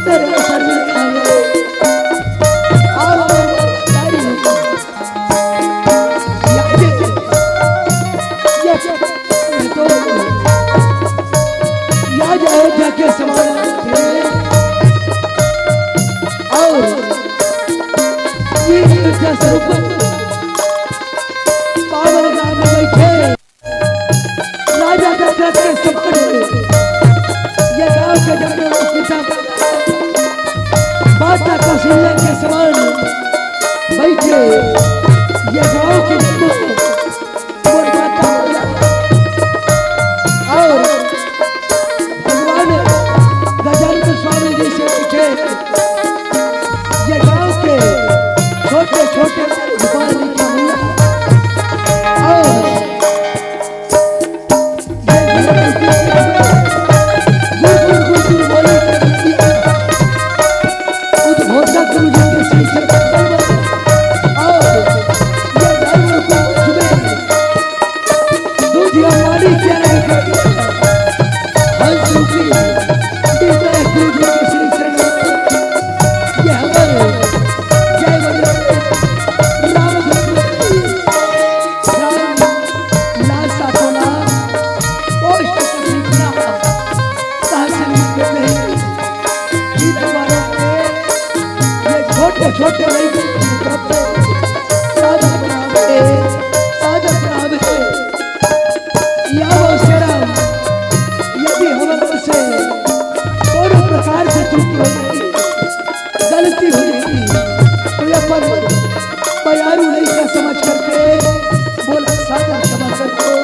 सुंदर अवसर मिलता है। अयोध्या के समान और अयोध्या स्वरूप पावन गांव में बैठे राजा दशरथ के समान ये गांव के जन्म पिता माता कौशल्या के समान बैठे ये गांव के जन्म छोटे यदि हमारे से दोनों प्रकार से त्रुटि हो जाएगी, गलती हो जाएगी, तो यह पर बयारू नहीं का समझ करके बोला सादर क्षमा करो,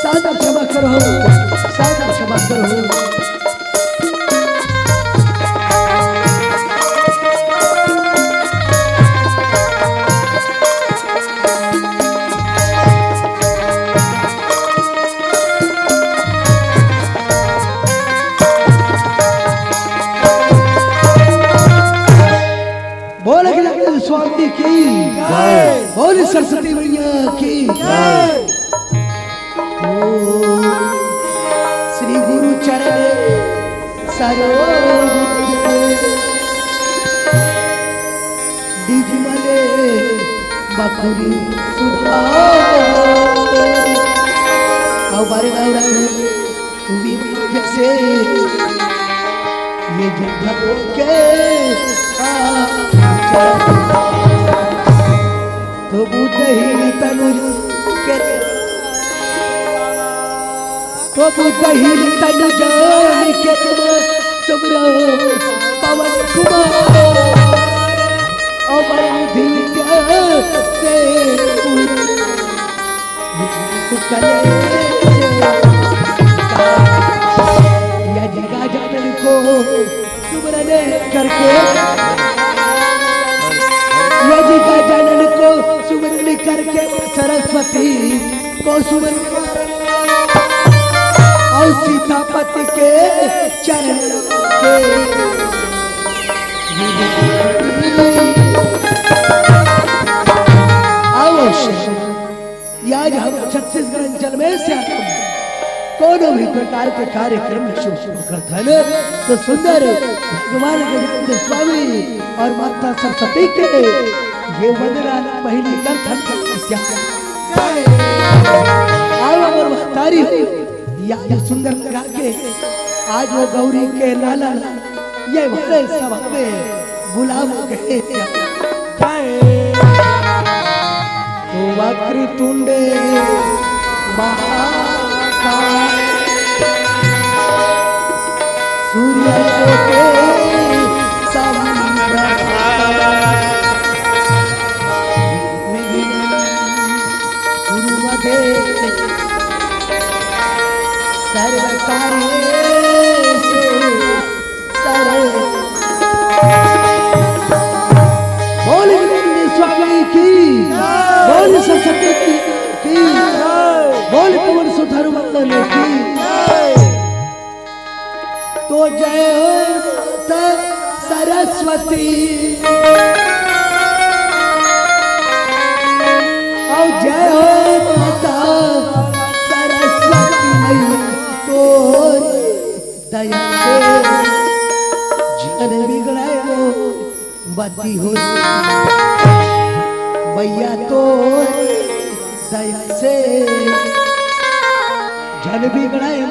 सादर क्षमा करो, सादर क्षमा करो। स्वामी की जय, बोल सरस्वती मैया की जय। श्री गुरु चरण सरोज दिजमले बकुरी सुधा जैसे ये जगत के तो बुद्धहीन तनुज के तो बुद्धहीन तनुज के सुमरो पवन कुमार अमर विद्या से कले या जगा जनन को सुमरन करके यदि का जनन को सुमरण करके सरस्वती को सुमरण और सीतापति के चरण के अवश्य आज हम छत्तीसगढ़ अंचल में से कोनो भी प्रकार के कार्यक्रम में शुभ करते हैं तो सुंदर भगवान गजानन स्वामी और माता सरस्वती के ये वंदना पहली कर और महतारी या सुंदर लगा के आज वो गौरी के लाला ये बड़े सभा में बुलाव गए तो वक्रतुंडे सूर्य के स्वामी की बोल सरस्वती की बोल पवन सुधर वंदन की तो जय हो सरस्वती और जय हो माता सरस्वती मैया तो दया से जन बत्ती हो भैया तो दया से जन बिगड़ाए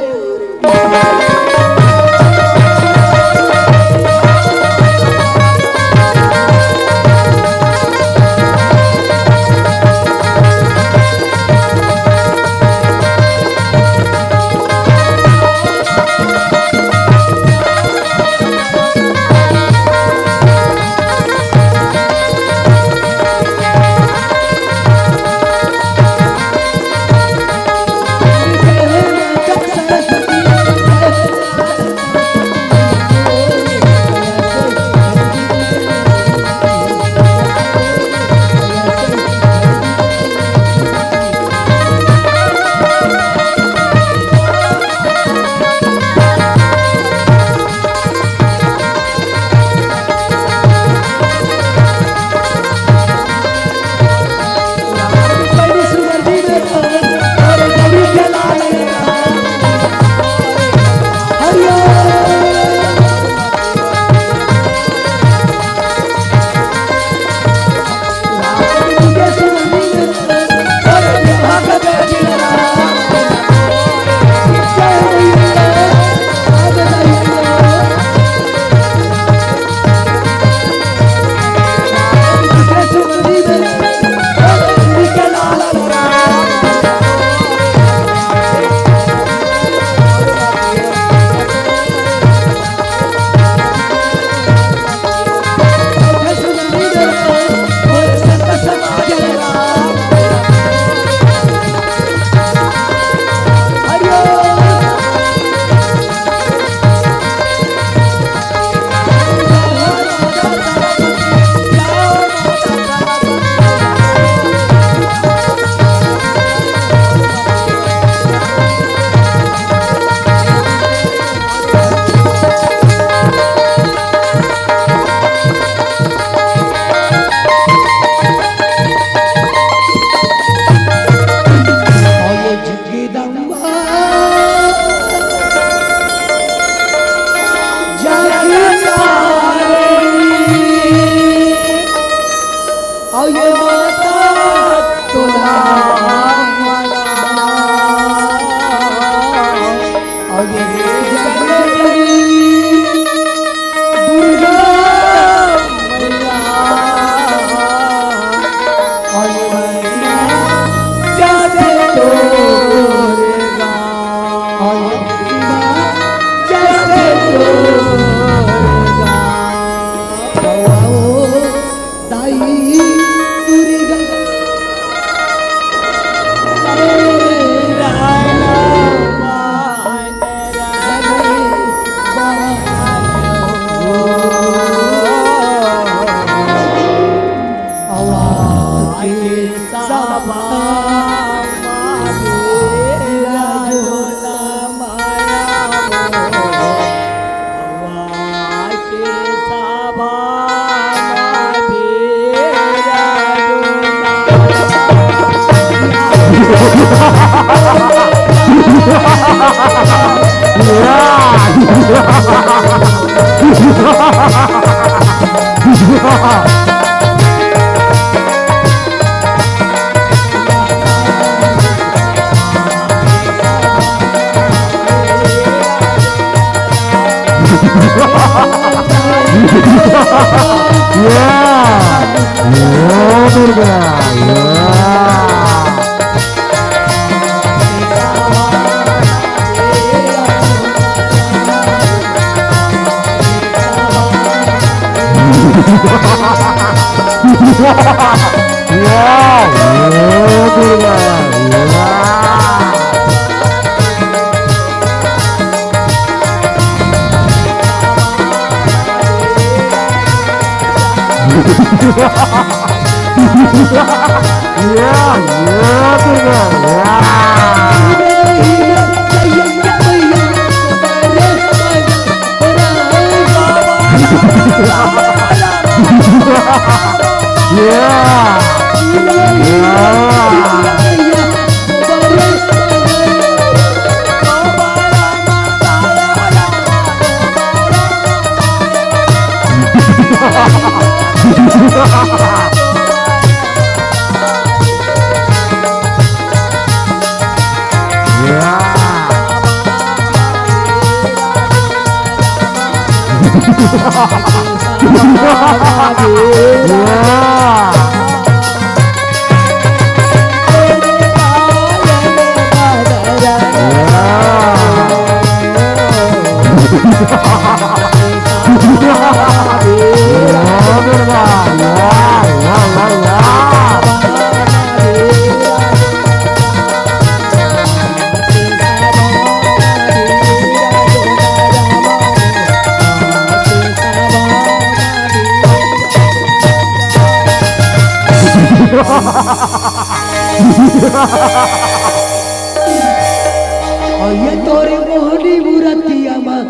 और ये तोरे मोहनी मूर्तिया में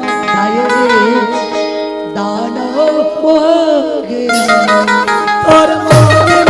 आए दानो मोगे और मोहनी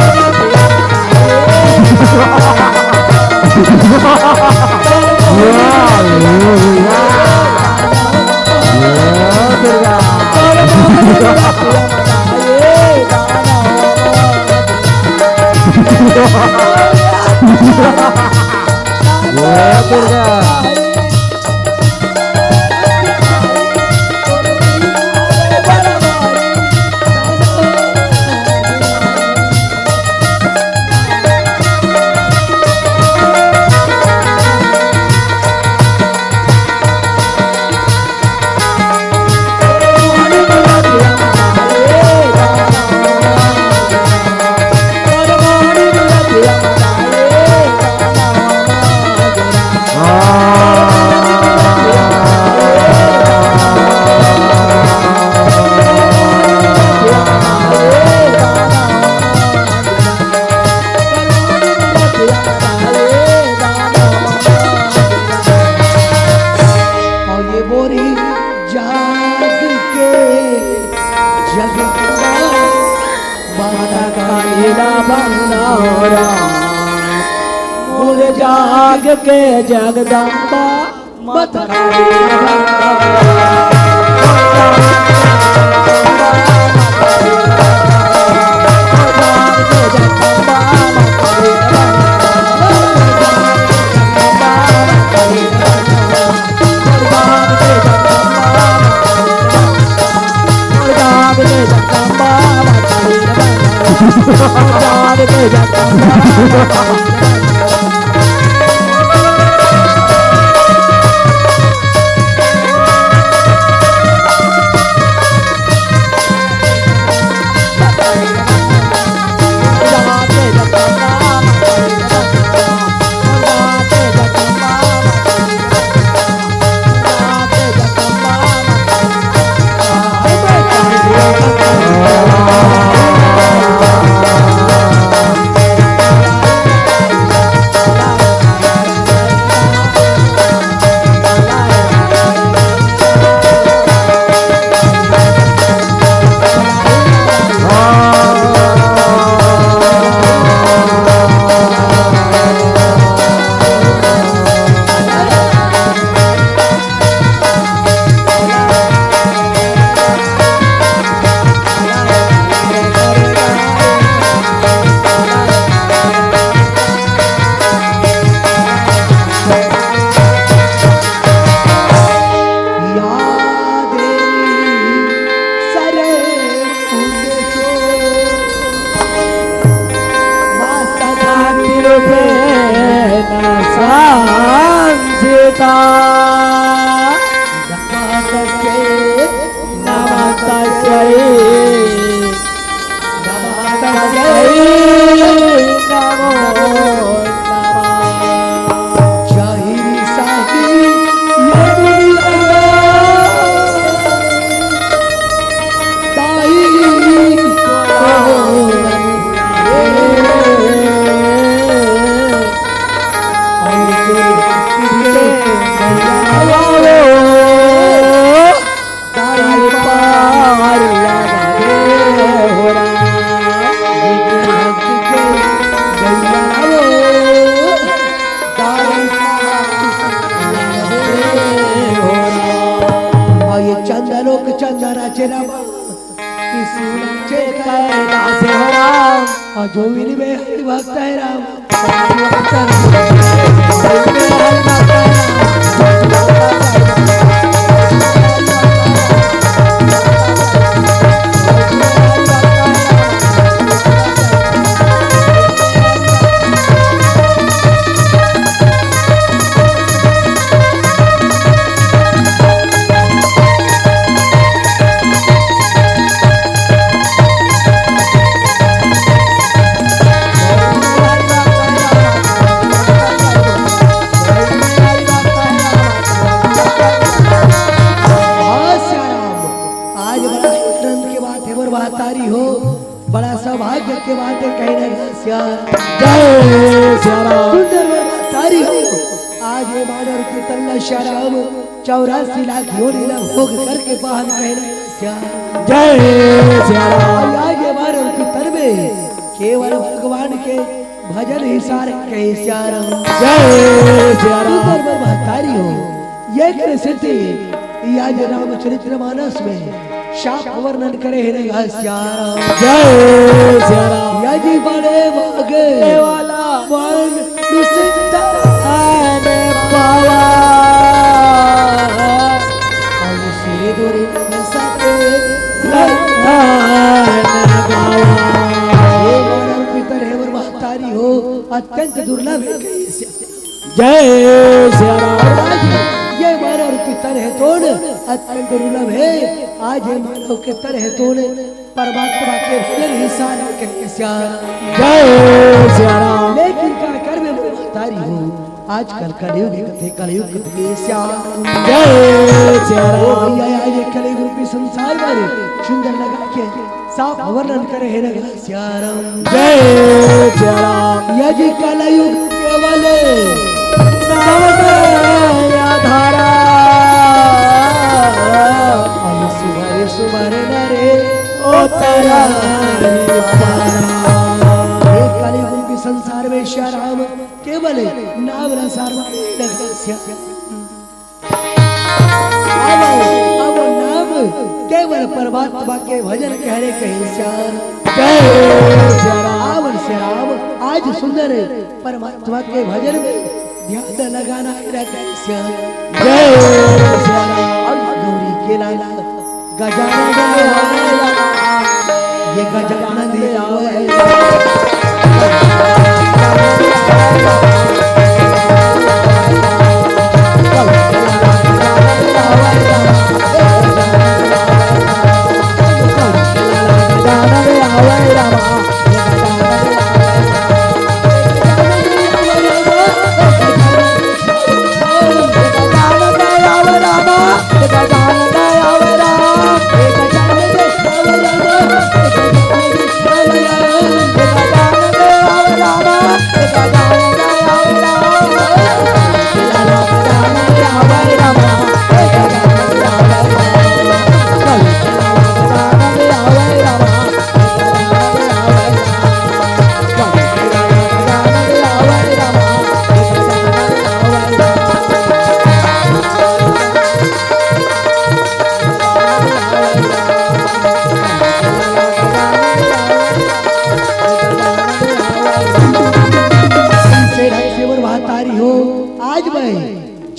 जाग के जगदम्बा मत चंदनों के चंदना चेरा किसी बचे कैलाश हो राम, और जो मिली में हरि भक्त है राम, बड़ा सौभाग्य के बात है कहने तारी हो। आज ये मानव की तल्ला शराब 84 लाख योनि न भोग करके बहन कहने जय श्याम। आज ये मानव की तन में केवल भगवान के भजन ही सारे कहे श्याम जय श्याम। तारी हो ये कृष्ण आज रामचरित्र मानस में शाप वर्णन करे है श्याम जय श्याम। यदि बड़े भागे वाला वन दुष्टान पावा, और से दूरी सके लखान गावा। ये मानव पितर है और महतारी हो अत्यंत दुर्लभ है जय श्याम। ये मानव की तरह तोड़ अत्यंत दुर्लभ है। आज ये मानव के तरह तोड़ परमात्मा के भजन ही सारा कहे श्याम जय श्याम। लेकिन क्या कर में महतारी हो आजकल कलयुग थे कलयुग थे श्याम जय श्याम। भैया ये कलयुग रूपी संसार में सुंदर लगा के साफ वर्णन करे है लगा श्याम जय श्याम। यदि कलयुग केवल धारा सुबह सुबह नरे ओ तारा कलयुग के संसार में श्याम केवल नाम रसार अब नाम केवल परमात्मा के भजन कहने कहे श्याम जय श्याम। श्याम आज सुंदर परमात्मा के भजन में ध्यान लगाना जय श्याम। गौरी के लाला गजानन ये गजानन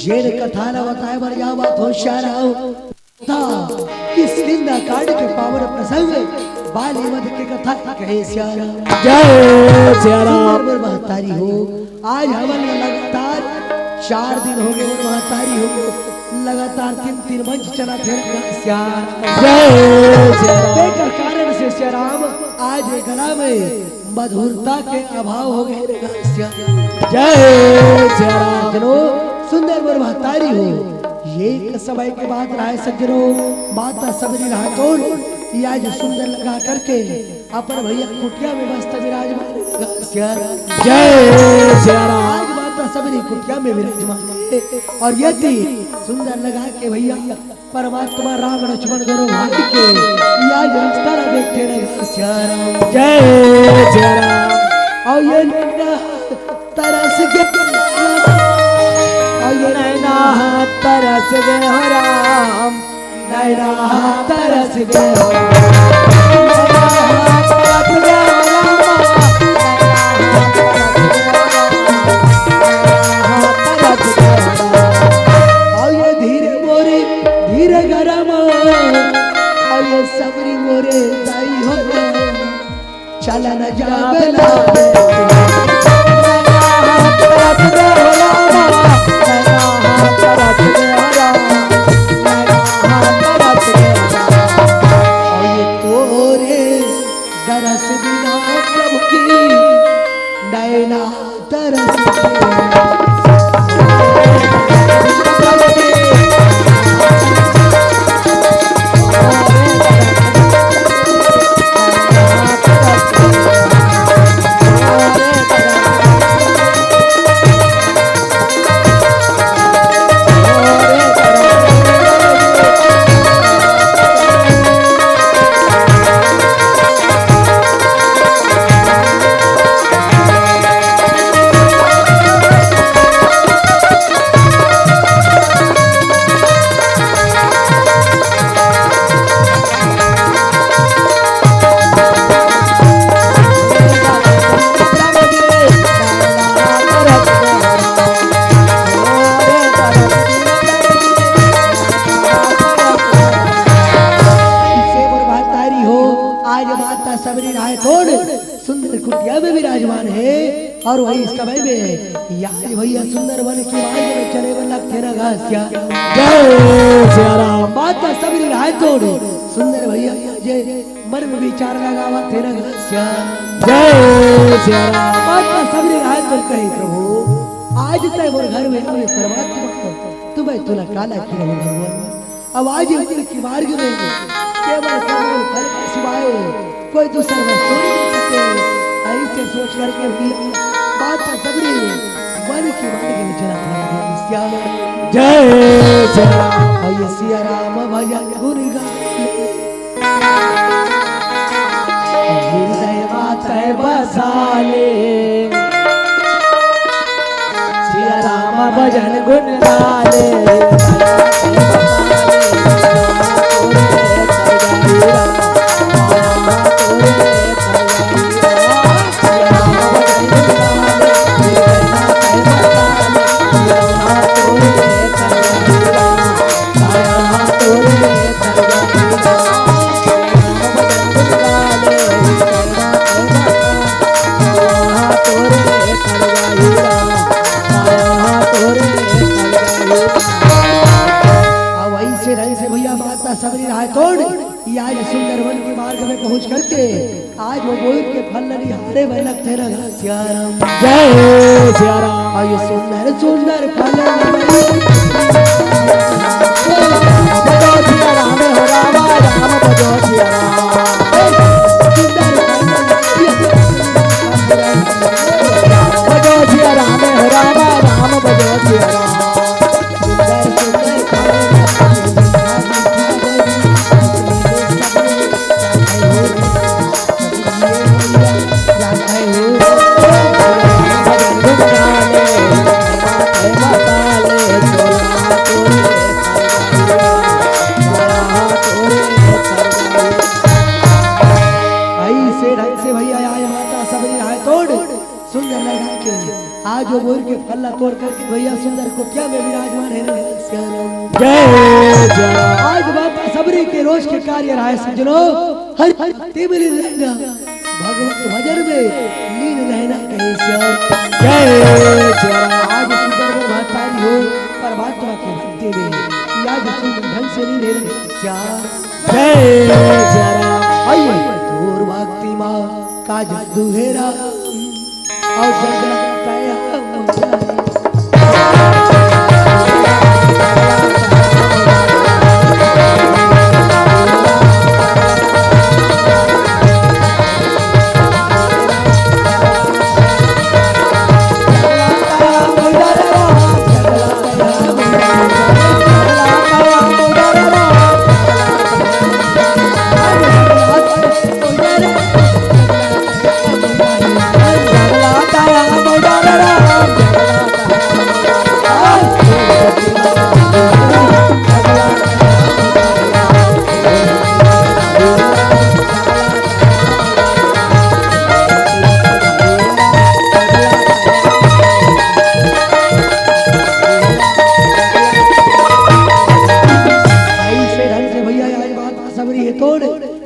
जेल कथा न बताए बर या बात होशियार था किस निंदा कांड के पावन प्रसंग बाली मध के कथा कहे श्यारा जय श्यारा। महतारी हो आज हवन लगातार 4 दिन हो गए और महतारी हो लगातार 3 मंच चला थे श्यारा जय श्यारा। कारण से श्याराम आज गला में मधुरता के अभाव हो गए जय श्यारा। जनो सुंदर वर महतारी हो ये समय के बाद राय सज्जनों माता सबरी रहा कौन आज सुंदर लगा करके अपन भैया कुटिया में मस्त विराजमान जय श्यारा। आज माता सबरी कुटिया में विराजमान और ये सुंदर लगा के भैया परमात्मा राम लक्ष्मण गुरु भाई के आज तरह देखते रहे श्यारा जय श्यारा। और ये तरस के नैना तरस गए हो राम नैना तरस गए हो और वही समय में यार भैया सुंदर वन की मार्ग में चले बन लगते ना घासिया जय सिया राम। बात सबरी राय तोड़ सुंदर भैया जे मन में विचार लगावा तेरा घासिया जय सिया राम। बात सबरी राय तोड़ कहे प्रभु आज तय मोर घर में हमें परमात्मा तुम्हें तुला काला की रहो भगवान। अब आज की मार्ग में केवल केवल फल के सिवाय कोई दूसरा वस्तु नहीं सकते। ऐसे सोच करके भी बात सबरी मन की मार्ग में चला था जय सिया राम। भैया सिया राम भैया गुरु हृदय माता बसाले सिया राम भजन गुण गाले सबरी राह तोड़ आज सुंदर वन के मार्ग में पहुंच करके आज वो गोद के फल नदी हारे में लगते रहा सिया राम। जय सिया राम। और ये सुंदर सुंदर फल बजो सिया राम हो रामा राम बजो सिया राम। बजो सिया राम हो रामा राम बजो सिया राम। आज वो गोर के फल्ला तोड़ करके भैया सुंदर को क्या में विराजमान है जय जय। आज बाबा सबरी के रोज के कार्य रहा है सजनो हर हर तेबली रहना भगवत भजन में लीन रहना कहे श्याम। जय जय। आज सुंदर में महतारी हो परमात्मा के भक्ति में आज सुंदर ढंग से लीन रहना श्याम। जय जय। आइए दूर भक्ति माँ का जादू हेरा और जगत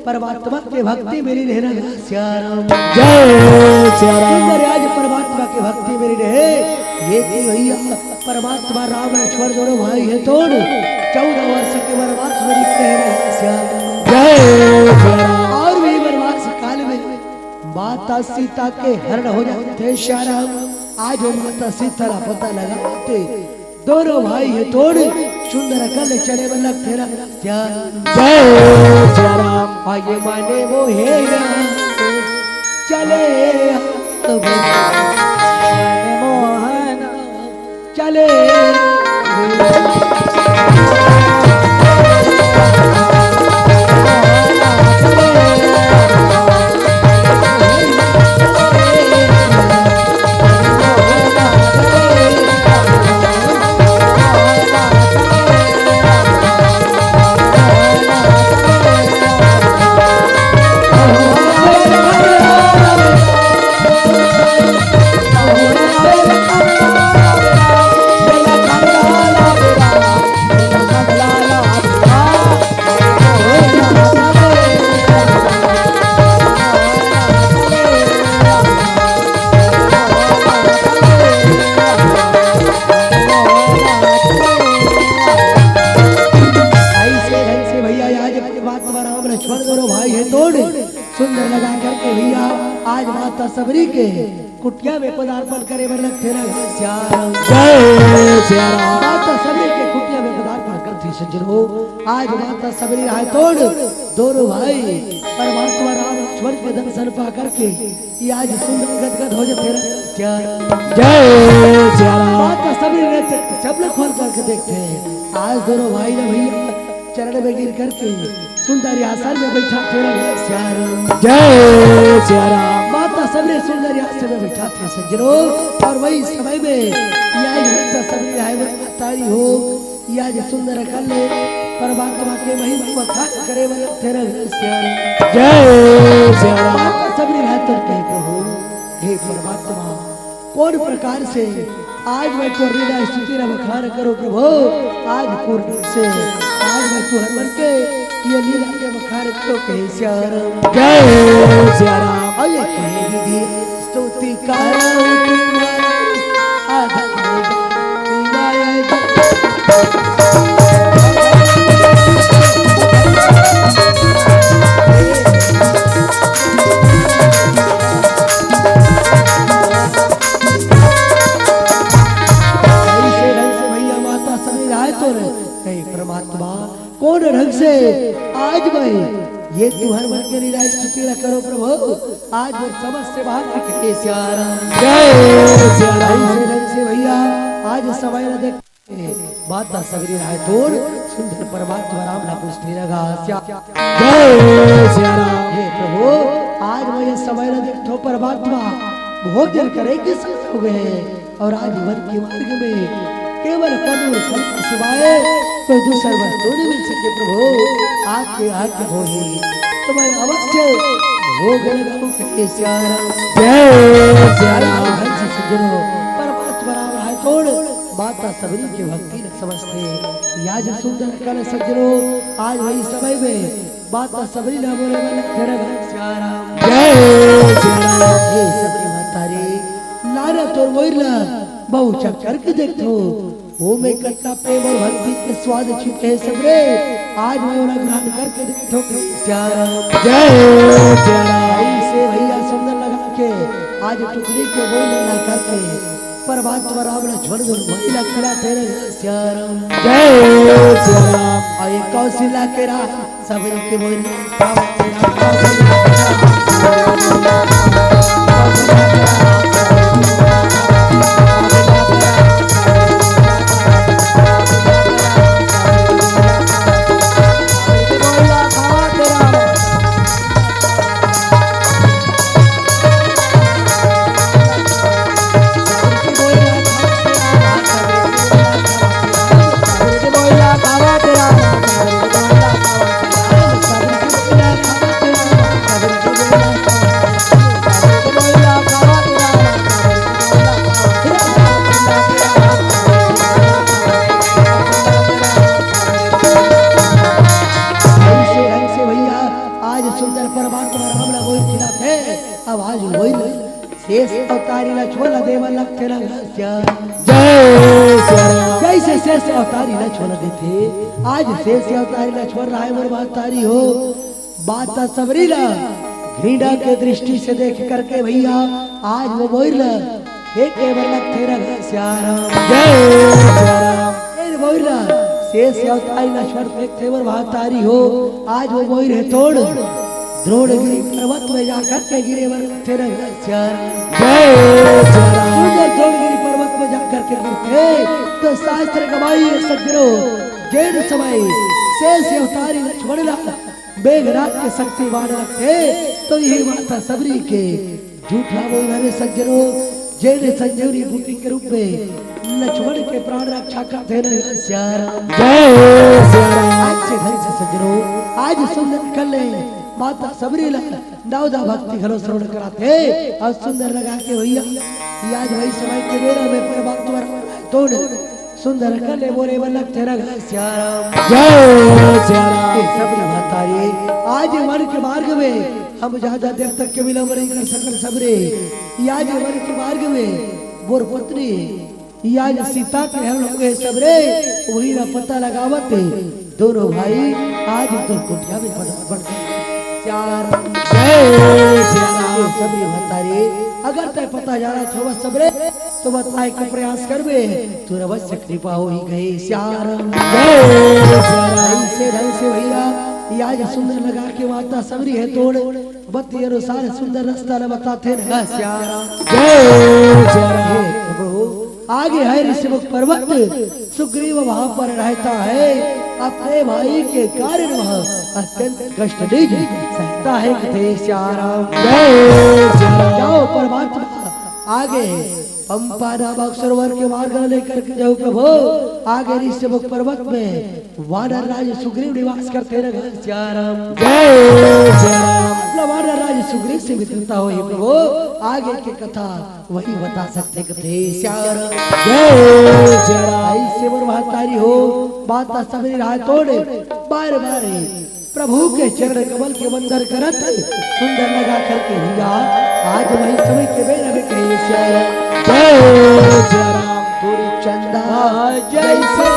परमात्मा के भक्ति मेरी रहना श्याम। जय श्याम। आज परमात्मा के भक्ति मेरी रहे ये की भैया परमात्मा राम लक्ष्मण दोनों भाई है तोड़ 14 वर्ष के वनवास में लिखते हैं श्याम। जय श्याम। और भी वनवास काल में माता सीता के हरण हो जाते श्याम। आज वो माता सीता का पता लगाते दोनों भाई है तोड़ सुंदर कल चले बन लगते श्याम। जय श्याम। आगे माने वो है चले मोहन चले सुंदर लगा करके भैया आज माता सबरी के कुटिया में पदार्पण करे बर लगते ना श्याम जय सिया राम। माता सबरी के कुटिया में पदार्पण करती सज्जनों आज माता सबरी राय तोड़ दोनों भाई परमात्मा राम लक्ष्मण के दर्शन पा करके ये आज सुंदर गदगद हो जाते रहे श्याम जय सिया राम। माता सबरी ने चपल खोल करके देखते हैं आज दोनों भाई ने भैया चरण में गिर करके सुंदर आसन में बैठा थे श्याम जय सिया राम। माता सबरी सुंदर आसन में बैठा थे सज्जनों और वही समय में यह माता सबरी है तारी हो यह जो सुंदर कर ले परमात्मा के महिमा बखान करे वाले तेरे श्याम जय सिया राम। माता सबरी है तो कह प्रभु हे परमात्मा कौन प्रकार से आज मैं तो हृदय स्तुति बखान करो प्रभु आज पूर्ण से आज मैं तो हर के ये लीला के बखान करो कहे श्याम जय सिया राम। आइए कहे विधि स्तुति करो तुम्हारी आधा परमात्मा कौन ढंग से आज मैं ये तुहर मन के लिए स्तुति करो प्रभु आज वो समझ से बाहर निकले श्याम जय सिया राम। ऐसे ढंग से भैया आज समय न देख माता सबरी राय तोड़ सुंदर परमात्मा राम ला पुष्टि लगा जय सिया राम। हे प्रभु आज मैं ये समय न देखो परमात्मा बहुत दिन करे कि हो गए और आज वन के मार्ग में केवल करूर फल के सिवाय कोई दूसरा वस्तु नहीं मिल सके प्रभु आपके हाथ हो ही तो मैं अवश्य हो गए कहे श्याम जय सिया राम। सज्जनों परमात्मा राम राय तोड़ माता सबरी की भक्ति न समझते या जो सुंदर कल सज्जनों आज वही समय में माता सबरी ना बोले तेरा श्याम जय सिया राम। हे सबरी माता रे लाना तोर मोइला बहु चक्कर के देखो वो में कट्टा प्रेम और भक्ति के स्वाद छिपे सबरे आज मैं उन्हें ग्रहण करके देखो श्याम जय सिया राम। ऐसे भैया सुंदर लगा के आज टुकड़ी के बोल ना करके परमात्मा राम लक्ष्मण महिला खड़ा तेरे श्याम जय सिया राम। और ये कौशल्या के राम सबरी के बोल शेष अवतारी लक्ष्मण देवा लगते जैसे शेष अवतारी लक्ष्मण देते आज शेष अवतारी लक्ष्मण राय अवतारी हो बात सबरी ला घृणा के दृष्टि से देख करके भैया आज वो बोल केवल लगते श्याम जय बोल शेष अवतारी लक्ष्मण देखते अवतारी हो आज वो बोल है तोड़ द्रोणगिरी पर्वत में जाकर के गिरे तेरा सुंदर द्रोणगिरी पर्वत में जाकर के गिरते तो शास्त्र गवाई सज्जनों जैन समय शेष अवतारी लक्ष्मण मेघराज के शक्तिवान रखते तो यही माता सबरी के झूठा बोलने सज्जनों जैन संजीवनी बूटी के रूप में लक्ष्मण के प्राण रक्षा करते श्याम आज से घर से सज्जनों आज सुंदर कर ले माता सबरी नवदा भक्ति घरों श्रवण कराते और सुंदर लगा के भैया आज वही समय के मेरा में परमात्मा तोड़ सुंदर कर ले बोले बल्लभ तेरा श्याम सबरी भतारी आज मन के मार्ग में हम ज्यादा देर तक के विलंब नहीं कर सकते सबरे आज मन के मार्ग में बोर पत्नी आज सीता के हरण हो गए सबरे वही ना पता लगावत दोनों भाई आज तो कुटिया में बढ़ गए श्याम जय सिया राम। सभी भतारी अगर तय पता जाना थोड़ा सबरे तो बताए के प्रयास करबे तू अवश्य कृपा हो ही गई श्याम जय सिया राम। ऐसे ढंग से भैया ये आज सुंदर लगा के वाता सबरी है तोड़ बत्ती अनुसार सुंदर रास्ता न बताते न श्याम जय सिया राम। हे प्रभु आगे है ऋषिमुख पर्वत सुग्रीव वहां पर रहता है अपने भाई के कारण वह अत्यंत कष्ट दीज सहता है कि श्याम जय सिया राम। जाओ परमात्मा आगे पंपा नामक सरोवर के मार्ग लेकर के जाओ प्रभु आगे ऋषिमुख पर्वत में वानर राज सुग्रीव निवास करते रहे श्याम जय सिया राम। वानर राज सुग्रीव से मित्रता हो प्रभु आगे की कथा वही बता सकते थे श्याम जय सिया राम। ऐसे वो महतारी हो बात सबरी राह तोड़े बार बार प्रभु के चरण कमल के मंदिर करत सुंदर लगा करके भैया आज वही समय के बेर में कहे श्याम जय सिया राम। पूरी चंदा जैसे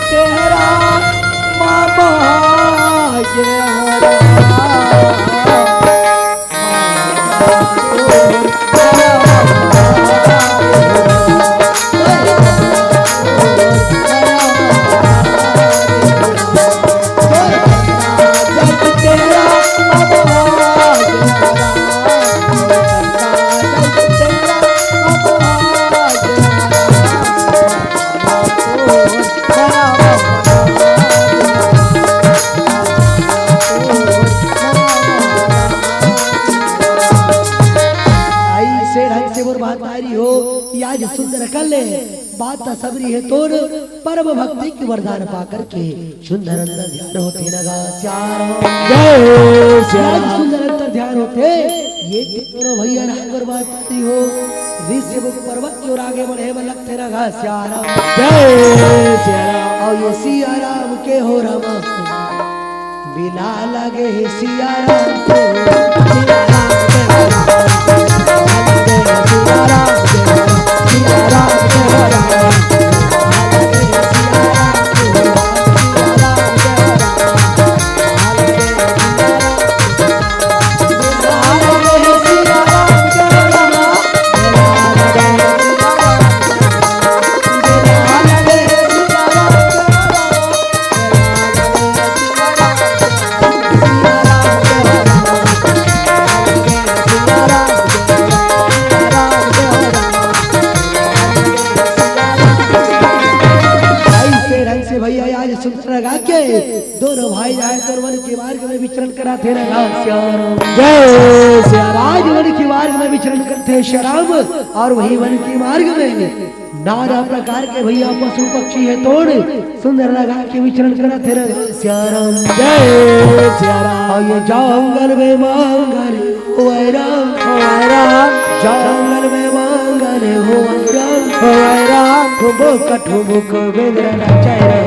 चेहरा मामा बात सबरी है तोड़ परम भक्ति की वरदान पा करके सुंदर अंदर ध्यान होते लगा श्याम जय सिया राम। सुंदर अंदर ध्यान होते ये दोनों भैया नागर बात हो ऋषिमुख पर्वत की ओर आगे बढ़े में लगते लगा श्याम जय सिया राम। और ये सिया राम के हो राम बिना लगे सिया राम के हो सिया राम के हो सिया राम के हो सिया राम के हो दोनों भाई जाए तो वन के मार्ग में विचरण कराते रहा श्याम जय सिया राम। आज वन के मार्ग में विचरण करते श्याम और वही वन के मार्ग में नाना प्रकार के भैया पशु पक्षी है तोड़ सुंदर लगा के विचरण कराते रहा श्याम जय सिया राम। और ये जंगल में मांगल हो राम जंगल में मांगल हो राम ठुमुक ठुमुक बेदरा नचाए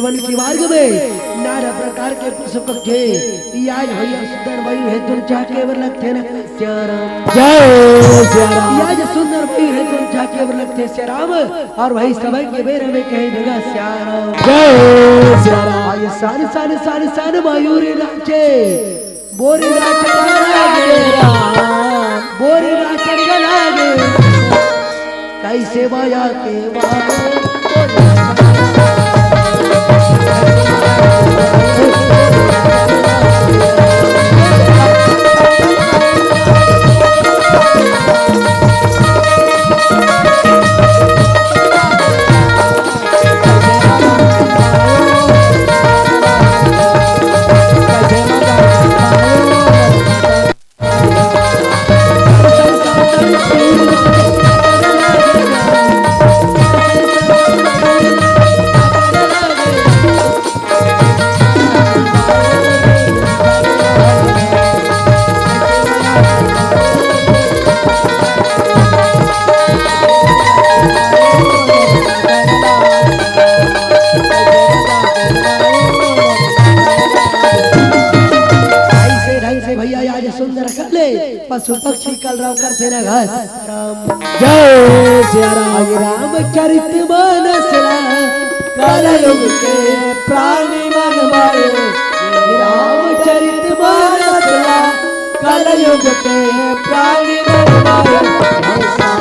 वन के मार्ग में नाना प्रकार के पशु पक्षी आज भैया सुंदर मयू है तुम चाके वर लगते न श्याम जय सिया राम। आज सुंदर मयू है तुम चाके वर लगते श्याम और वही समय के बेर में कहे जगह श्याम जय सिया राम। आज सान मयूर नाचे बोरी नाच बोरी नाच लागे कैसे माया के माया पशु पक्षी कलरव करते न घास राम जय सिया आज राम रामचरित मानस कलयुग के प्राणी मन मारे रामचरित मानस कलयुग के प्राणी मन मारे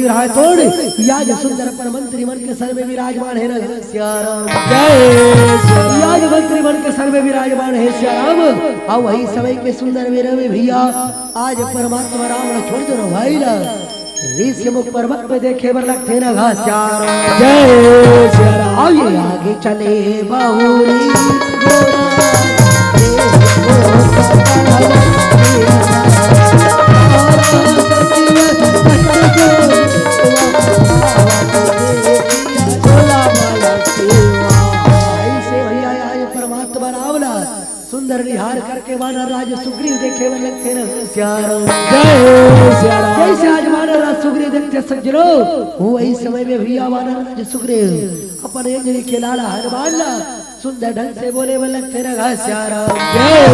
याज सुंदर पर मंत्री मन के सर में विराजमान है श्याराम याज मंत्री मन के सर में विराजमान है श्याराम और वही समय के सुंदर मेरे में भैया आज परमात्मा राम ने छोड़ दो भाई ना ऋषि मुख पर्वत पे देखे बर लगते ना घास जय सिया राम आगे चले बाहुरी सुंदर निहार करके वानर राज सुग्रीव देखे वे लगते न श्याराम जय सिया राम जैसे आज वानर राज सुग्रीव देखते सज्जनों वही समय में भैया वानर राज सुग्रीव अपने अंजलि के लाला हनुमान ला सुंदर ढंग से बोले वे लगते न श्याराम जय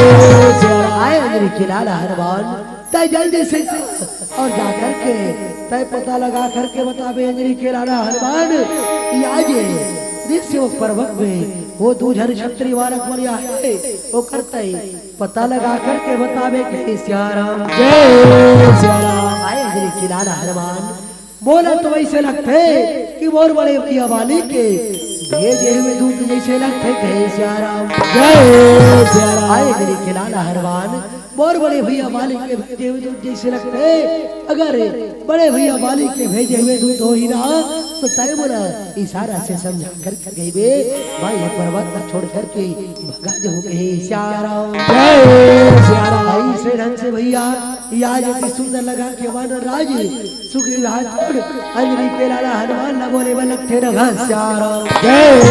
सिया राम आए अंजलि के लाला हनुमान तय जल्दी से और जाकर के तय पता लगा करके बतावे अंजलि के लाला हनुमान आज ऋषि पर्वत में वो दूधर छत्री वालक मरिया है वो करते पता लगा करके बतावे कि श्याराम जय सिया राम आए अंजलि की लाला हनुमान बोला तो वैसे लगते कि मोर बड़े भैया वाली के भेजे हुए दूध जैसे लगते थे श्याराम जय सिया राम आए अंजलि के लाला हनुमान मोर बड़े भैया वाली के भेजे हुए दूध जैसे लगते अगर बड़े भैया वाली के भेजे हुए दूध हो ही ना तो तय बोला इशारा से समझा कर गई बे भाई पर्वत पर छोड़ करके भगा जो गए श्याराम जय सिया राम ऐसे ढंग से भैया आज अति सुंदर लगा के वानर राज सुग्रीव हाथ छोड़ अंजलि के लाला हनुमान न बोले लगते न घास श्याराम जय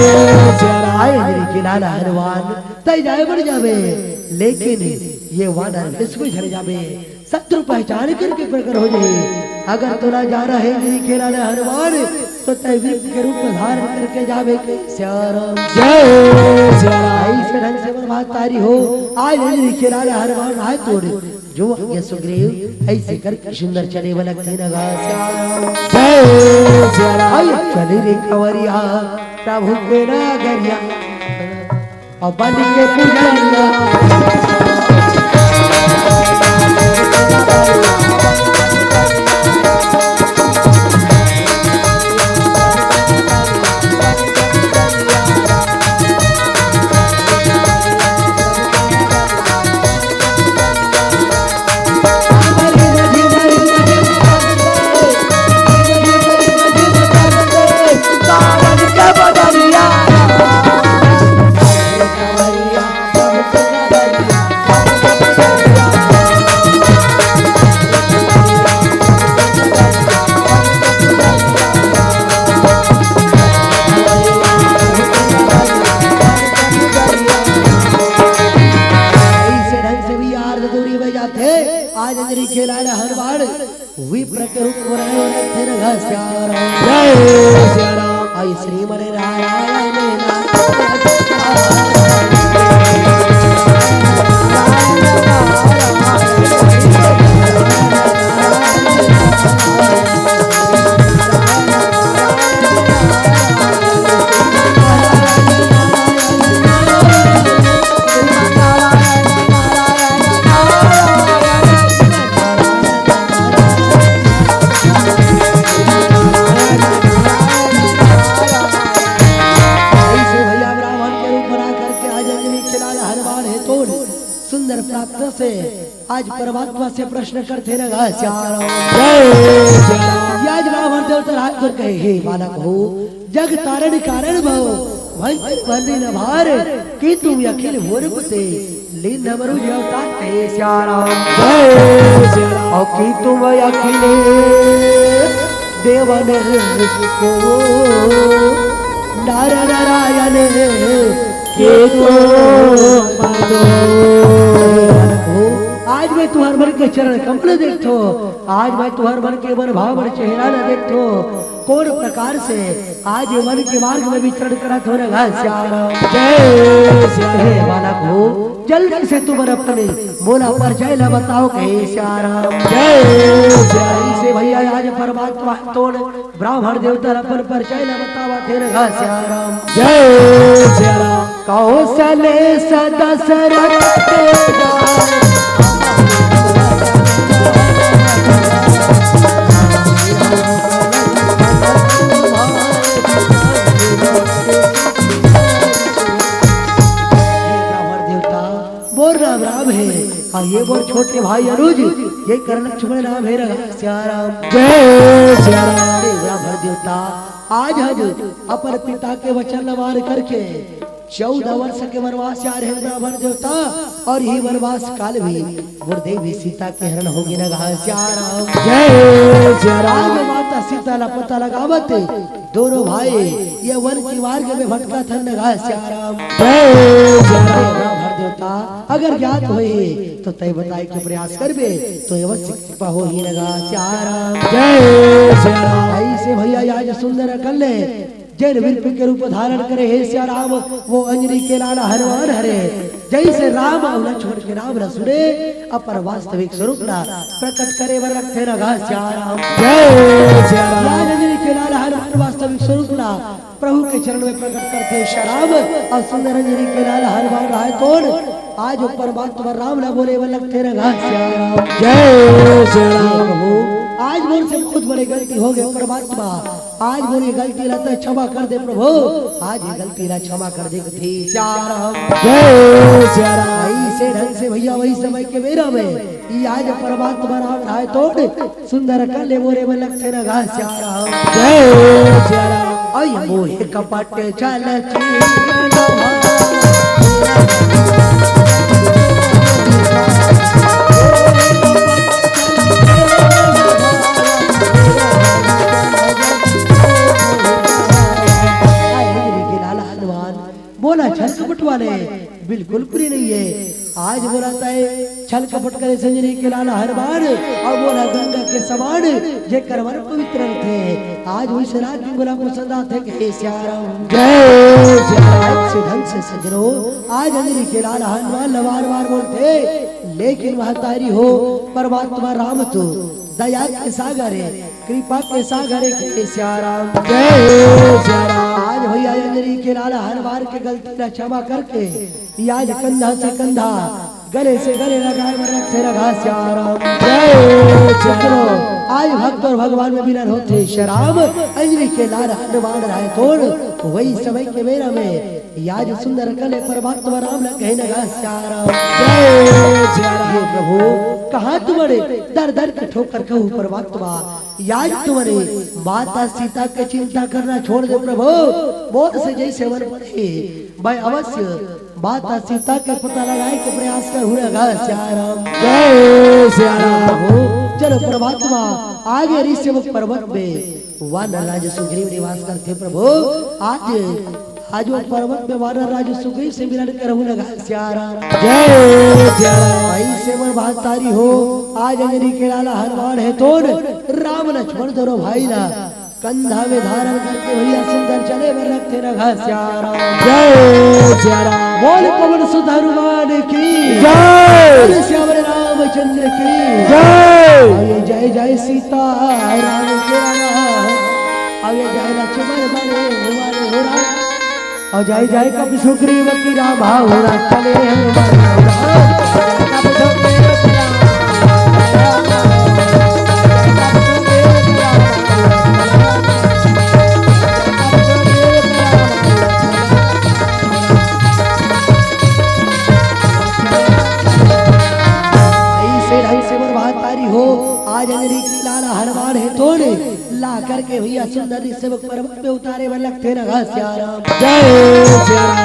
सिया राम आए अंजलि के लाला हनुमान तय जाए बढ़ जावे लेकिन ये वानर इसमें झड़ जावे शत्रु पहचान करके प्रकट हो जाए अगर तोरा जा रहा है अंजलि के लाला हनुमान तो तय वृक्ष के रूप में धारण करके जावे के श्याराम जय सिया राम ऐसे ढंग से बर्बाद तारी हो आज अंजलि के लाला हनुमान हाथ तोड़े जो ये सुग्रीव ऐसे करके सुंदर चले वाला लगा श्याराम जय सिया राम आई चले रे कंवरिया प्रभु के नगरिया और बन के पुजरिया आज अंजलि के लाला हनुमान विप्र के रूप में रहे श्याराम जय सिया राम आई श्री मन नारायण आज परमात्मा से प्रश्न करते लगा श्याम आज रावण देवता हाथ जोड़ कहे हे बालक हो जग तारण कारण भव वंदे न भार कि तुम अखिल भोरपते लीन मरु अवतार कहे श्याम और कि तुम अखिल देवन को नारायण के आज मैं तुम्हारे मन के चरण कमल देखो आज मैं तुम्हारे मन के मन भाव मन चेहरा न देखो कौन प्रकार से आज ये मन के मार्ग में विचरण करा तो जय बालक हो जल्दी से तुम अपने बोला परिचय ला बताओ कहे श्याम जय से भैया आज परमात्मा तोड़ ब्राह्मण देवता अपन परिचय ला बतावा तेरे श्याम जय श्री राम कौशले सदसरथ राम राम है और ये वो छोटे भाई अनुज ये कर्ण लक्ष्मण राम है श्याम जय श्री राम ब्राह्मण देवता आज हम अपने पिता के वचन मान करके 14 वर्ष के वनवास आ रहे ब्राह्मण देवता और ये वनवास काल भी गुरुदेवी सीता के हरण होगी न श्याम जय श्री राम माता सीता ला पता लगावत दोनों भाई ये वन की मार्ग में भटका था न श्याम जय श्री राम देवता अगर ज्ञात होए तो तय बताए के प्रयास करबे तो अवश्य कृपा हो ही लगा श्याम जय श्री राम ऐसे भैया आज सुंदर कल्ले जैन वीर के रूप धारण करे हे श्या राम वो अंजनी के लाला हनुमान हरे जैसे राम और लक्ष्मण के नाम न सुने अपर वास्तविक स्वरूप ना प्रकट करे वर रखे रगा श्याम जय श्री राम अंजनी के लाला हनुमान वास्तविक स्वरूप ना प्रभु के चरण में प्रकट करते शराब और सुंदर अंजनी के लाल हनुमान राय कौन आज परमात्मा राम न बोले व लगते रहा श्याम जय श्री राम प्रभु आज मोर से बहुत बड़ी गलती हो गई परमात्मा आज मोरी गलती रहता क्षमा कर दे प्रभु आज ये गलती ना क्षमा कर दे थी श्याम जय श्री राम ऐसे ढंग से भैया वही समय के मेरा में ये आज परमात्मा राम राय तोड़ सुंदर कल्ले मोरे में लगते रहा श्याम जय श्री राम आई मोहे कपट चल बोला छल कपट वाले बिल्कुल प्रिय नहीं है आज बोलाता है छल कपट करे संजनी के लाला हर बार और बोला गंगा के समान जे करवर पवित्र थे आज वही शराब की बोला को सदा थे के श्याम जय श्री राम से ढंग से सजनो आज अंजनी के लाला हनुमान लवार वार बोलते लेकिन वह तारी हो परमात्मा राम तो दया के सागर है कृपा के सागर है के श्याम जय श्री राम आज भैया अंजनी के लाला हर बार के गलती का क्षमा करके आज कंधा से कंधा गले से गले लगाए रखे रखा श्याम जय श्री राम आज भक्त और भगवान में विलीन होते शराब अंजनी के लाल हनुमान राय तोड़ वही समय के मेरा में आज सुंदर कले परमात्मा राम ने कहे लगा श्याम जय श्री राम प्रभु कहाँ तुम्हारे दर दर के ठोकर कहूँ परमात्मा आज तुम्हारे माता सीता के चिंता करना छोड़ दे प्रभु मोर से जैसे वन पड़े मैं अवश्य माता सीता के पता लगाए के प्रयास कर श्याम जय श्री राम चलो परमात्मा आगे ऋषिमुख पर्वत में वानर राज सुग्रीव निवास करते प्रभु आज वो पर्वत में वानर राज सुग्रीव से मिलन कर लगा श्याम जय श्री राम ऐसे मन भातारी हो आज अंजनी के लाला हनुमान है तोड़ राम लक्ष्मण दोनों भाई ना कंधा में धारण करके भैया सुंदर चले में रखते रखा श्याम जय श्री राम बोल पवन सुत हनुमान की जय श्याम रामचंद्र की जय जय जय सीता राम के राम अये जय लक्ष्मण बने हो राम और जय जय कपि सुग्रीव की राम होना चले तारी हो आज अंजनी की लाला हनुमान है तोड़े ला करके भैया सुंदर सेवक पर्वत में उतारे वन लगते न घासियाराम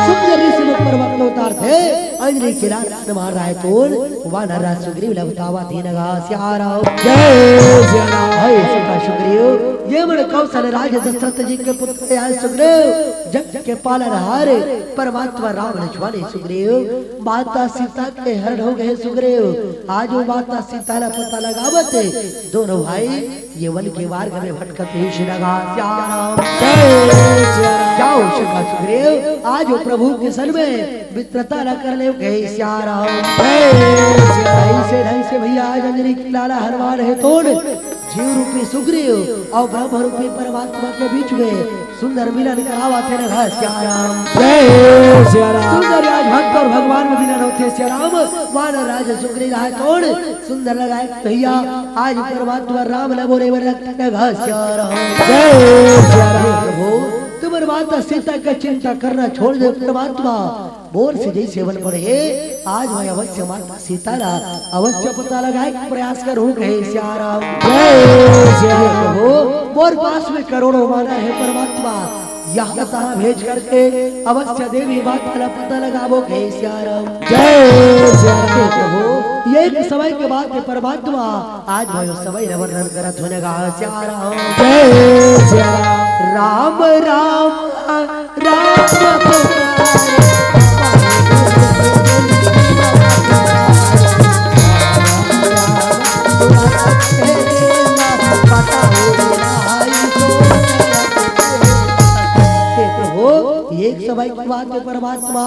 सुंदर सेवक पर्वत में उतारते अंजनी की लाला हनुमान राय तोड़ वानर राज सुग्रीव लगतावा थी न घासियाराम सुग्रीव ये मन कौशल राज दशरथ जी के पुत्र आए सुग्रीव जग के पालन हारे परमात्मा राम लक्ष्मण सुग्रीव माता सीता के हरण हो गए सुग्रीव आज वो माता सीता का पता लगावत दोनों भाई ये वन के मार्ग में भटकते ही श्रीलगा जाओ श्री सुग्रीव आज वो प्रभु के सन में मित्रता न कर ले गए से भैया आज अंजनी की लाला हनुमान है तोड़ जीव रूपी सुग्रीव और ब्रह्म रूपी परमात्मा के बीच में सुंदर मिलन करावा थे सुंदर आज भक्त और भगवान में मिलन होते श्याम वानर राज सुग्रीव है तोड़ सुंदर लगाए भैया आज परमात्मा राम न बोले प्रभु तुम्हारे माता सीता का चिंता करना छोड़ दे परमात्मा बोर से जैसे बन पड़े आज मैं अवश्य माता सीता ला अवश्य पता लगाए प्रयास करूं कहे श्याम मोर पास में करोड़ों माना है परमात्मा यहाँ तहाँ भेज करके अवश्य देवी माता का पता लगावो कहे श्याम ये एक समय के बाद परमात्मा आज मैं समय वर्णन करत होने का राम राम राम एक समय की बात में परमात्मा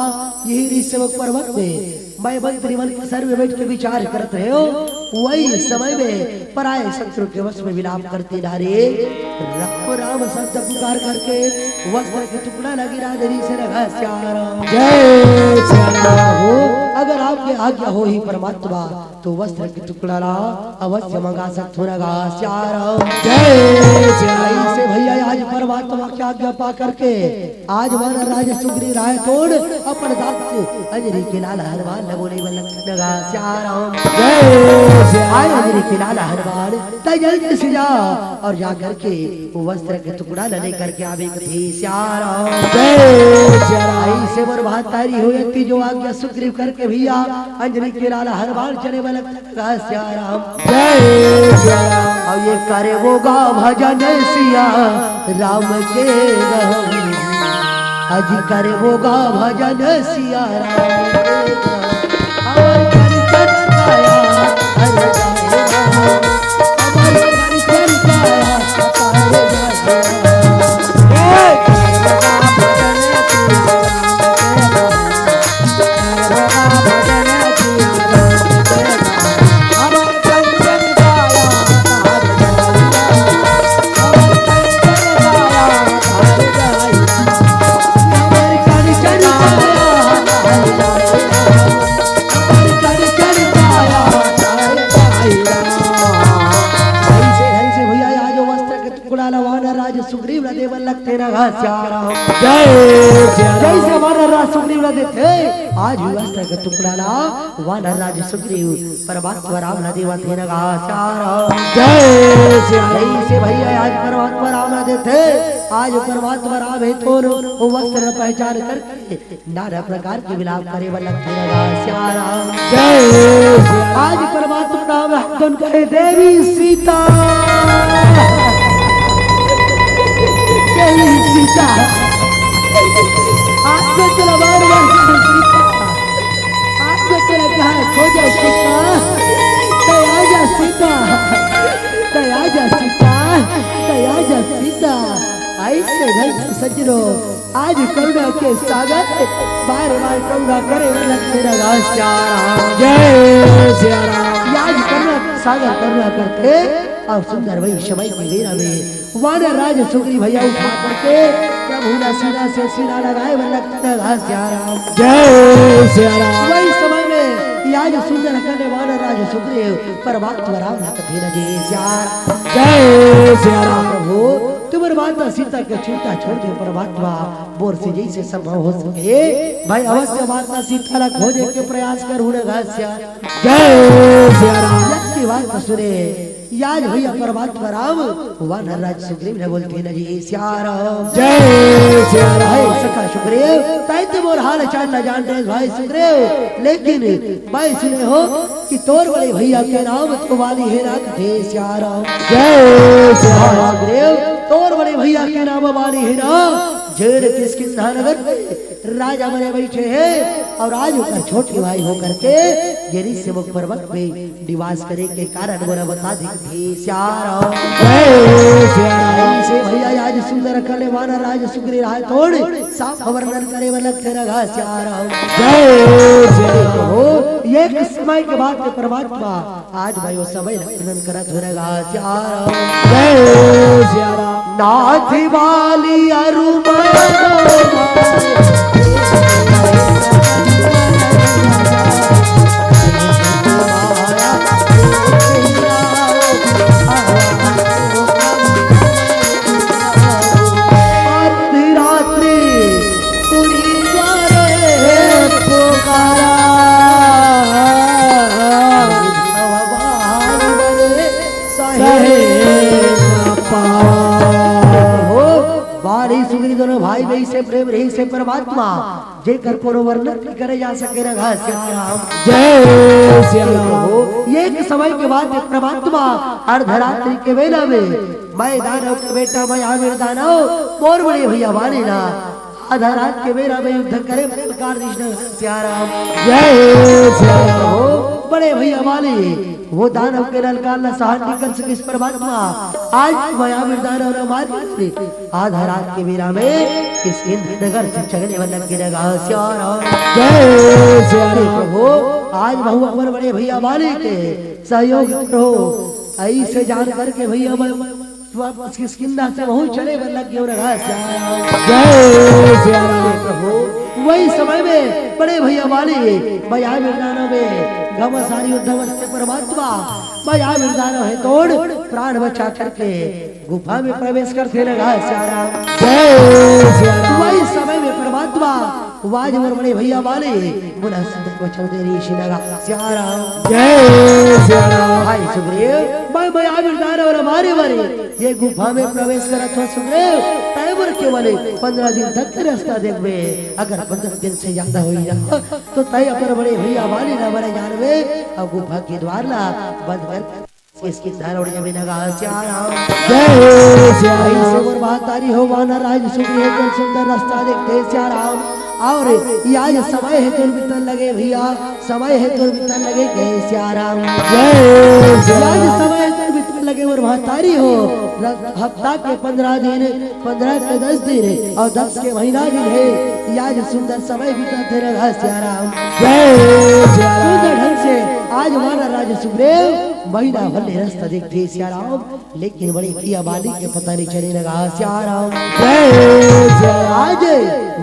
यही सेवक पर्वत में मैं मंत्री मन के सर में बैठ के विचार करते रहे हो वही समय में पराय शत्रु के वश में विलाप करते नारे राम राम शब्द पुकार करके वस्त्र के टुकड़ा लगी राजरी से लगा श्याम हो अगर आपके आज्ञा हो ही परमात्मा तो वस्त्र के टुकड़ा ला अवश्य मंगा सकते हो लगा श्याम से भैया आज परमात्मा की आज्ञा पा करके आज हमारा राजा सुग्रीव राय तोड़ अपन दास अंजनी के लाला हनुमान न बोले लगा श्याम आए अंजनी के लाला हनुमान तय जल्दी से जा और जा करके वो वस्त्र के टुकड़ा ले करके आवे थे श्याम से बर्बाद तारी हुई जो आज्ञा सुग्रीव करके भैया अंजनी के लाला हनुमान चले लगा श्याम और ये करे वो गा भजन सिया राम के आज करे वो गा भजन सिया आज वस्त्र का टुकड़ा ला वानर राज सुग्रीव परमात्मा राम न देवा थे नगा से भैया आज परमात्मा राम न देते आज परमात्मा राम है तो वो वस्त्र पहचान करके नाना प्रकार के विलाप करे वल्लभ थे नगा आज परमात्मा राम हक्कन करे देवी सीता सीता आज तो चला बार आज तो चला कहा खोजा सीता आजा सीता आजा सीता आजा सीता आई से घर सजनो आज करुणा के सागर बार बार करुणा करे आज करुणा सागर करुणा करते और सुंदर वही समय की बेरा में वानर राज सुग्रीव भैया उठा करके प्रभु ना सीना से सीना लगाए वही समय में आज सुंदर करने वानर राज सुग्रीव परमात्मा राम प्रभु तुम्हारे माता सीता के चिंता छोड़ दे परमात्मा बोर से जैसे संभव हो सके भाई अवश्य माता सीता ला खोजे के प्रयास कर बात सुने याद भैया परमात्मा राम वानर राज सुग्रीव ने बोलते न जी सिया राम जय सिया राम। भाई सखा सुग्रीव तैते मोर हाल चाल न जानते भाई सुग्रीव, लेकिन भाई सुने हो कि तोर बड़े भैया के नाम तो वाली है ना कथे सिया राम जय सिया राम। सुग्रीव तोर बड़े भैया के नाम वाली है ना जेड़ किसकिंधा नगर में राजा बने बैठे हैं और आज होकर छोटे भाई होकर के गिरी से मुख पर्वत पे निवास करे के कारण बोला बता दी श्यारा से भैया आज सुंदर कले वाना राज सुग्री रहा तोड़ साफ वर्णन करे वाला तेरा घा श्यारा हो ये समय के बाद के परमात्मा आज भाई वो समय वर्णन करत होगा श्यारा नाथ वाली अरुमा दोनों भाई भाई से प्रेम रही से परमात्मा जेकर कोनो वर्णन नहीं करे जा सके रहा जय सिया राम। एक समय के बाद परमात्मा अर्धरात्रि के वेला में मैं दानव के बेटा मैं आमिर दानव मोर बड़े भैया वाले ना आधा रात के बेला में युद्ध करे प्रकार सिया राम जय सिया राम। बड़े भैया वाले वो दानव के ललकार न सहन निकल सके इस परमात्मा आज मायावीर दानव न मार आधा रात के बेला में इस इंद्र नगर से चगने वाला की जगह श्यारा जय सिया राम। हो आज बहु अमर बड़े भैया वाले के सहयोग करो ऐसे जान करके भैया वापस किस किंदा से बहु चले वाला क्यों रहा जय सिया राम। प्रभु वही समय में बड़े भैया वाले मायावीर दानव में घमसारी युद्धवस्थ परमात्मा मायावीर दानव है तोड़ प्राण बचा करके गुफा में प्रवेश करते लगा श्यारा जय सिया राम। वही समय में परमात्मा वाज और बड़े भैया वाले मुना सुंदर को चौधरी शिनगा श्यारा जय सिया राम। भाई सुग्रीव मैं मायावीर दानव और हमारे वाले ये गुफा में प्रवेश करत हो सुग्रीव टाइमर के वाले 15 दिन तक का रास्ता देखबे अगर 15 दिन से ज्यादा हो जा तो तय अपर बड़े भैया वाले ना बड़े जानवे और गुफा के द्वार ला बंद कर इसकी धार उड़ जावे नगा श्यारा जय सिया भाई राम। से और बात तारी हो वाना राज सुग्रीव के सुंदर रास्ता देखते श्यारा और आज समय है तुल बितन लगे भैया समय है तुल बितन लगे के श्यारा जय सिया आज राम। समय है तुल बितन लगे और महतारी हो हफ्ता के 15 दिन 15 के 10 दिन और 10 के महीना दिन है आज सुंदर समय बीतते रहा श्यारा जय सिया राम। सुंदर ढंग से आज हमारा राजा सुग्रीव महीना भले रास्ता देखते श्याराम लेकिन बड़ी भैया बाली के पता नहीं चले लगा श्याराम जय सिया राम। आज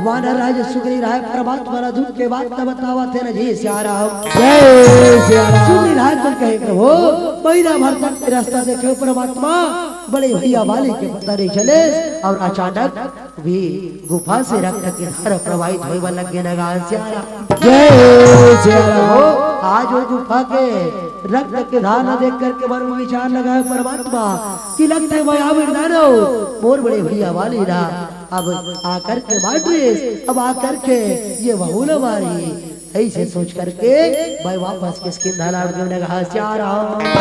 वानर राजा सुग्रीव राय परमात्मा दूत के बाद न बतावा थे न जी श्याराम जय सिया राम। सुग्रीव राय तुम कहे प्रभु महीना भर तक रास्ता देखे परमात्मा बड़े भैया वाले के पता नहीं चले और अचानक भी गुफा से रक्त की धारा प्रवाहित होने लगे लगा श्याराम जय सिया राम। आज वो गुफा के रक्त के धार न देख करके मन में विचार लगाए परमात्मा कि लगता है मायावीर दानव मोर बड़े भैया वाली ना अब आकर के मार अब आकर के ये बहू न मारी ऐसे सोच करके भाई वापस किसकी नाला लगा श्यारा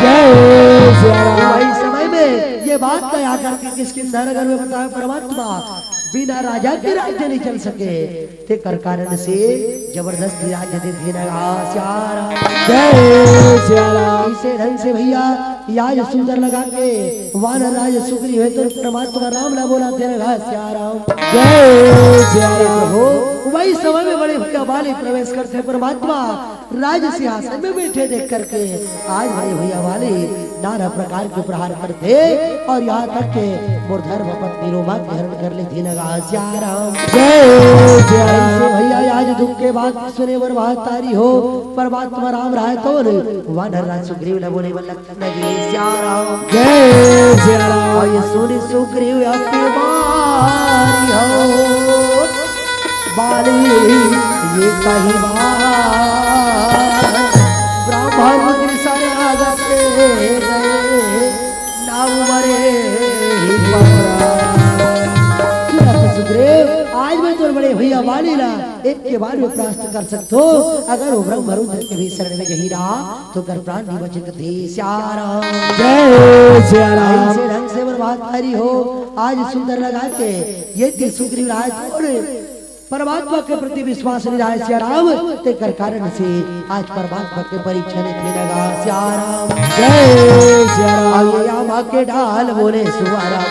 जय सिया राम। वही समय में ये बात तय आकर के किसकी नगर में बताया परमात्मा बिना राजा के राज्य नहीं चल सके ते कर कारण से जबरदस्ती राज्य दे देना श्यारा जय सिया राम। इसे ढंग से भैया याज सुंदर लगा के वानर राज सुग्रीव है तो परमात्मा राम ना बोला तेरा श्याराम जय सिया राम। हो वही समय में बड़े भैया वाले प्रवेश करते परमात्मा राज सिंहासन में बैठे देख करके आज बड़े भैया वाले नाना प्रकार के प्रहार करते और यहाँ तक के मुर्धर पत्नी रोमा के हरण कर ली थी नगा श्याराम जय सिया राम। ऐसे भैया आज दुख के बाद सुने वर बात तारी हो परमात्मा राम रहा तो वानर राज सुग्रीव न बोले लगी श्याराम जय सिया राम। और ये सुनी सुग्रीव अपनी बारी हो बाली ये कही बात ब्राह्मण शरणागत गए नाव मरे सुग्रीव, आज मैं तो बड़े भैया वाली ला एक के बाद में प्रास्त कर सकते हो। अगर वो ब्रह्म रुद्र के भी शरण में यही रहा तो कर प्राण भी बचत थे। श्यारा जय श्री राम। ऐसे ढंग से बर्बाद हरी हो आज सुंदर लगा के ये सुग्रीव राज और परमात्मा के प्रति विश्वास नहीं रहा श्याराम ते कर कारण से आज परमात्मा के परीक्षा ने लगा। श्याराम जय श्री राम। आगे माँ के डाल बोले सुवारा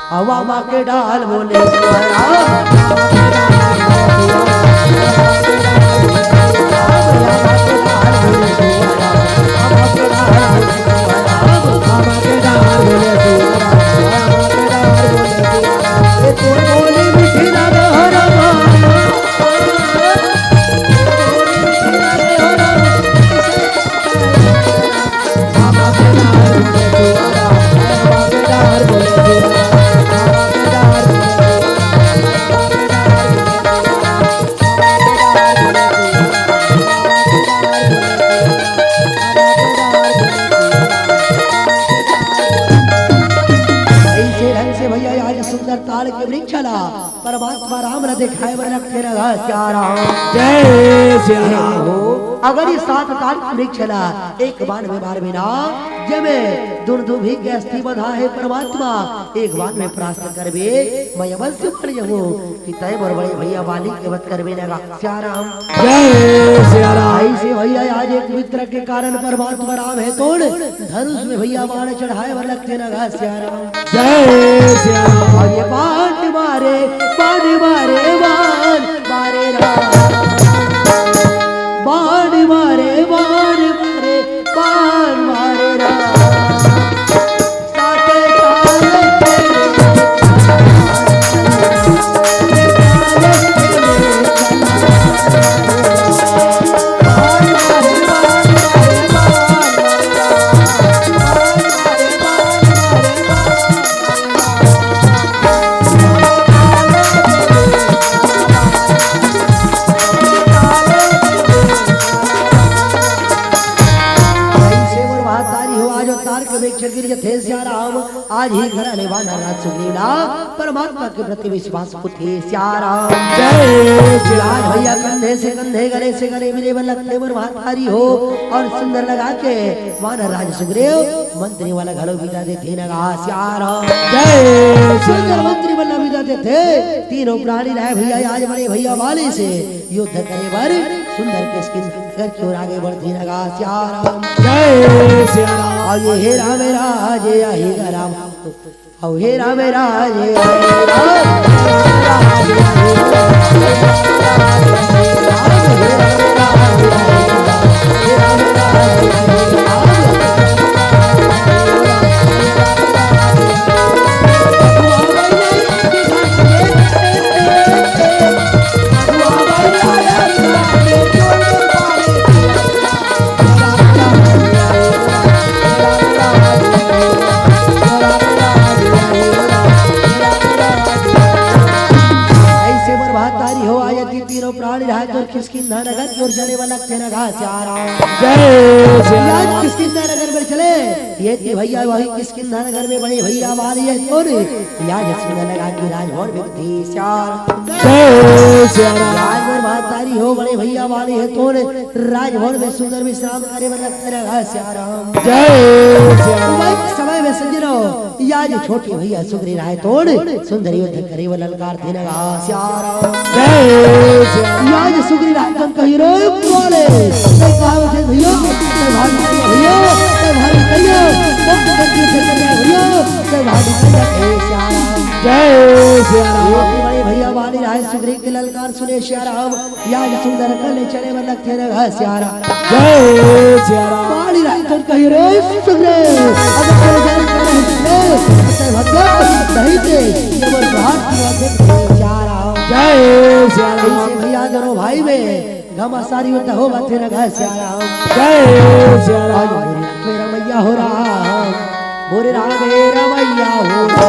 हवा माँ के डाल बोले सुवारा परमात्मा राम ने दिखाए वर रखे रहा श्यारा। जय श्री राम। अगर ये 7 ताल वृक्ष चला एक बार में मार बिना जमे दुर्दु भी के अस्थि बधा है परमात्मा एक बार में प्रास्त करबे मैं अवश्य कर जाऊं कि तय बर बड़े भैया वाली के वत करबे लगा। श्याराम जय श्री राम। ऐसे भैया आज एक मित्र के कारण परमात्मा राम है तोड़ धनुष में भैया बाण चढ़ाए वर रखे लगा। श्याराम जय श्री राम। और ये बाण मारे बाण मारे बाण मारे राम बाण मारे बाण मारे बाण मारे राम साथे श्याराम आज ही घराने वाला राज सुग्रीवला परमात्मा के प्रति विश्वास को थे। श्याराम जय श्री आज राम। भैया कंधे से कंधे गले से गले मिले लगते वर भारी हो और सुंदर लगा के वानर राज सुग्रीव मंत्री वाला घलो विदा देते नगा। श्याराम जय श्री सुंदर राम। मंत्री वाला विदा देते तीनों प्राणी रहे भैया आज बड़े भैया वाले से युद्ध करे बर सुंदर के स्किन घर की ओर आगे बढ़ती नगा। श्याराम जय श्री राम। और ये हे राम राजे हे राम और हे राम राजे किसकिंधा नगर की ओर जाने वाला तेरा घास श्याराम जय श्री आज राम। किसकिंधा नगर में चले ये कि भैया वही किसकिंधा नगर में बड़े भैया वाली है और आज किसकिंधा लगा की राजभवन में थी। श्याराम जय श्री राम। राजभवन महतारी हो बड़े भैया वाले है तो राजभवन में सुंदर विश्राम करे वाला तेरा घास श्याराम जय श्री राम। समय में सज्जनो आज छोटी भैया सुग्री राय तोड़ सुंदर युद्ध करे वाला ललकार थे नगा। श्याराम जय श्री राम। आज सुग्री राय तुम कही रो बोले मैं कहा थे भैया मैं भाग भैया मैं भाग करियो तुम करके भैया मैं भाग करियो। श्याराम जय श्री राम। बड़े भैया वाली राय सुग्री के ललकार सुने। श्याराम आज सुंदर कले चले वाला थे नगा। श्याराम जय श्री राम। वाली राय तुम कही रो सुग्री अब तेरे जान करे भगवान नहीं थे ये वो भाग की। श्याराम जय श्री राम। ऐसे भैया दोनों भाई में घमा सारी होता हो बातें लगा। श्याराम जय श्री राम। मेरा मैया हो रहा बोरे राम मेरा मैया हो रहा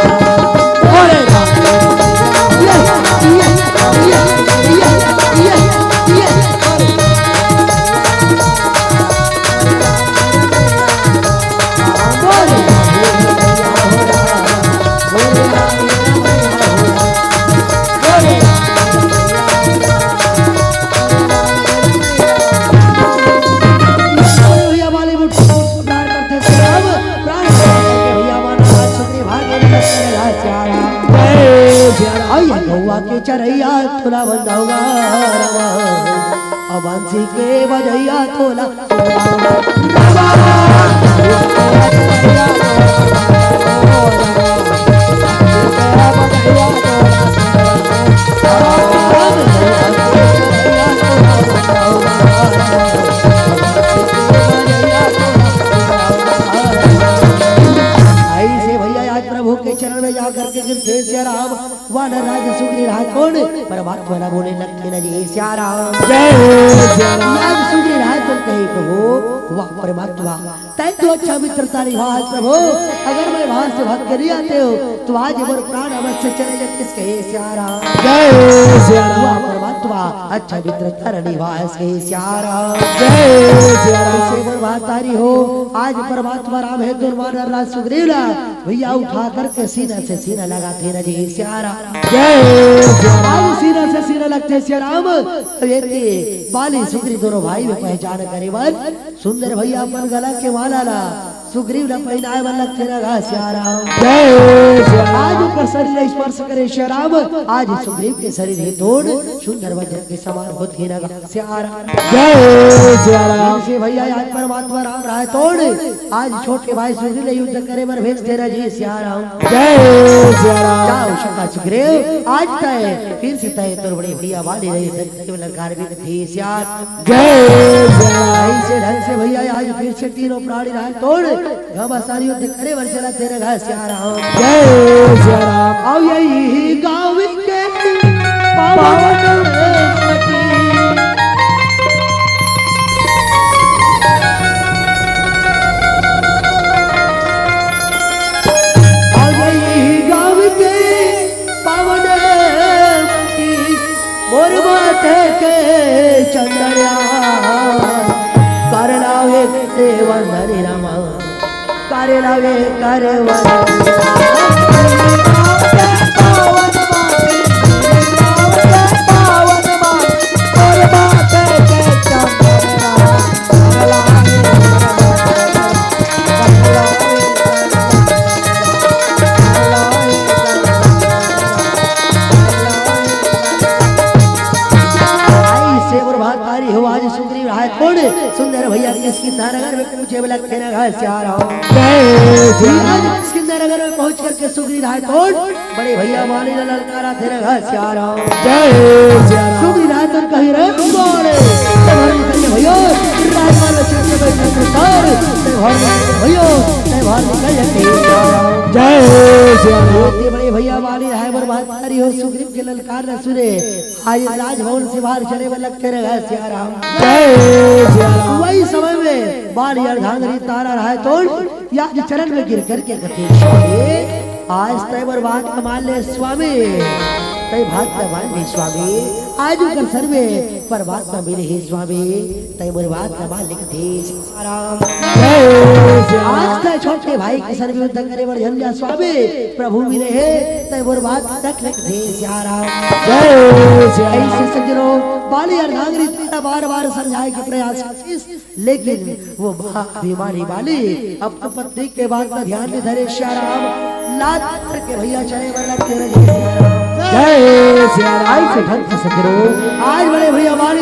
बोरे पौवा के चरैया थोला बंदा होगा रवा और बंसी के बजैया थोला चरण में जाकर के गिरते श्याराम वानर राज सुग्री राज कौन परमात्मा ना बोले लगते न जी श्याराम जय श्याराम सुग्री राज तो कहे प्रभु वाह परमात्मा तय तो अच्छा मित्रता निभाए प्रभु अगर मैं वहां से भाग कर आते हो तो आज मोर प्राण अवश्य चले जाते कहे श्याराम जय श्याराम परमात्मा अच्छा मित्रता निभाए कहे श्याराम जय श्याराम से मोर बात तारी हो आज परमात्मा राम है तो वानर राज सुग्रीव भैया उठा करके सीना से सीना लगाते न जी श्याराम जय आज सीना से सीना लगते श्याराम बाली सुग्रीव दोनों भाई में पहचान करे बन सुंदर भैया अपन गला के माला ला सुग्रीव न पहनाए वाला तेरा श्याराम जय श्याराम आज ऊपर शरीर स्पर्श करे श्याराम आज सुग्रीव के शरीर ही तोड़ सुंदर वज्र के समान होती लगा श्याराम जय श्याराम से भैया आज परमात्मा राम राय तोड़ आज छोटे भाई सुग्रीव युद्ध करे बर भेज तेरा जी श्याराम जय श्याराम जाओ शका सुग्रीव आज तय फिर से तय तोर बड़े भैया वाली रही केवल कार्य थी श्यार जय श्याराम ऐसे ढंग से भैया आज फिर से तीनों प्राणी राय तोड़ घमासानी युद्ध करे वर चला तेरे घर श्याराम जय श्याराम आओ यही गाँव के पावन मटी आओ यही गाँव के पावन मटी मोर माथे के चंदनिया करनावे देवन हरि रामा करनावे सुंदर भैया किसकी नगर में पूछे वाला तेरा घर श्याराम नगर में पहुंच करके सुग्रीव राय तोड़ बड़े भैया वाली ललकारा तेरा घर श्याराम जय श्याराम सुग्रीव राय तो कही रे बोले भैया राजमार्ग क्षेत्र में चंद्रसार भैया जय श्याराम बड़े भैया वाली है बर्बादी हो सुग्रीव के ललकार न सुने आज राजभवन से बाहर चले वाला तेरे घर श्याराम जय श्याराम वही समय में बाली अर्धांगरी तारा रहा तोड़ या चरण में गिर करके कथे आज तय बर्बाद कमाल ले स्वामी तय भाग कमाल ले स्वामी आज उनकर सर में परमात्मा मिले ही स्वामी तय बर्बाद कमाल लिखते श्याराम आज तय छोटे भाई के सर में युद्ध करे बर झंझा स्वामी प्रभु मिले है तय बर्बाद तक लिखते श्याराम ऐसे सज्जनों बाली अर्धांगरी तारा बार बार समझाए के प्रयास लेकिन वो बीमारी वाली अपनी पत्नी के बात का ध्यान में धरे श्याराम लात करके भैया चले वाला तेरे जय श्याराम आई से ढंग से करो आज बड़े भैया वाली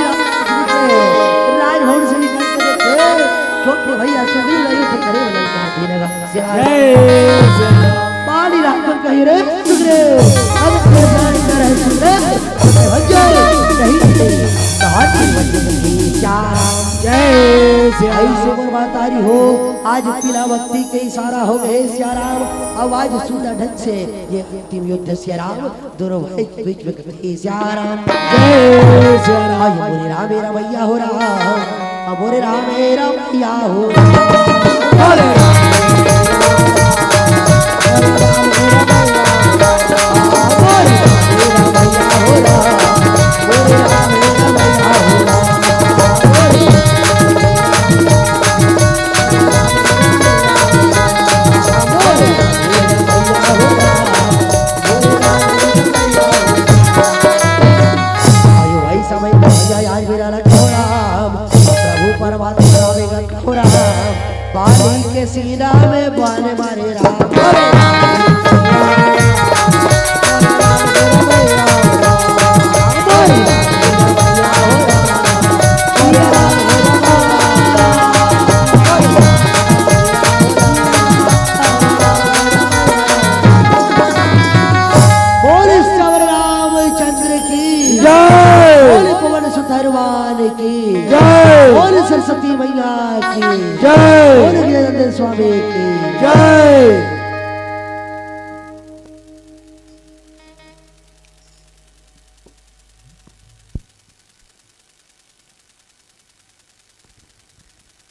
राजभवन से निकल के देखे छोटे भैया सुग्रीव रही थे करे वाला कहानी लगा श्याराम बाली रात को कही रे सुग्रीव अब तेरे जान कर है सुग्रीव भज्जो नहीं कहानी बंदी श्याराम जय श्याराम ऐसे बर्बाद तारी हो आज पीला वक्ती के इशारा हो गए श्याराम अब आज सुंदर ढंग से ये अंतिम युद्ध श्याराम दोनों भाई के बीच में कथे श्याराम जय श्याराम आज बोले राम मेरा भैया हो रहा अब बोले राम मेरा भैया हो रहा बाली के सीना में बाने मारे राम सरस्वती मैया की जय। बोल गिरिनंदन स्वामी की जय।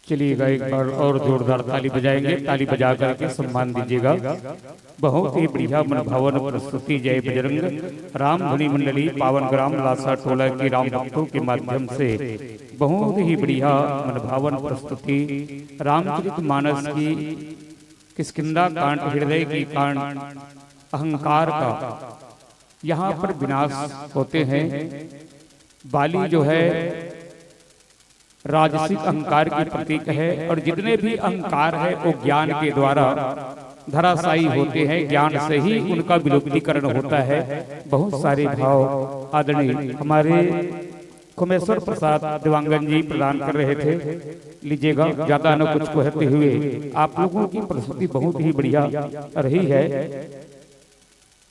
चलिएगा एक बार और जोरदार ताली बजाएंगे, ताली बजा करके सम्मान दीजिएगा। बहुत ही बढ़िया मनभावन प्रस्तुति जय बजरंग राम धुनी मंडली पावन ग्राम लासा टोला की राम भक्तों के माध्यम से बहुत ही बढ़िया मनभावन प्रस्तुति रामचरित मानस की किष्किंधा कांड, हृदय की कांड, अहंकार का यहाँ पर विनाश होते हैं। बाली जो है राजसिक अहंकार की प्रतीक है और जितने भी अहंकार है वो ज्ञान के द्वारा धराशायी होते हैं, ज्ञान से ही उनका विलुप्तीकरण होता है। बहुत सारे भाव आदरणीय हमारे कुमेश्वर प्रसाद दिवांगन जी प्रदान कर रहे थे, लीजिएगा। ज्यादा न कुछ कहते हुए आप लोगों की प्रस्तुति बहुत ही बढ़िया रही है।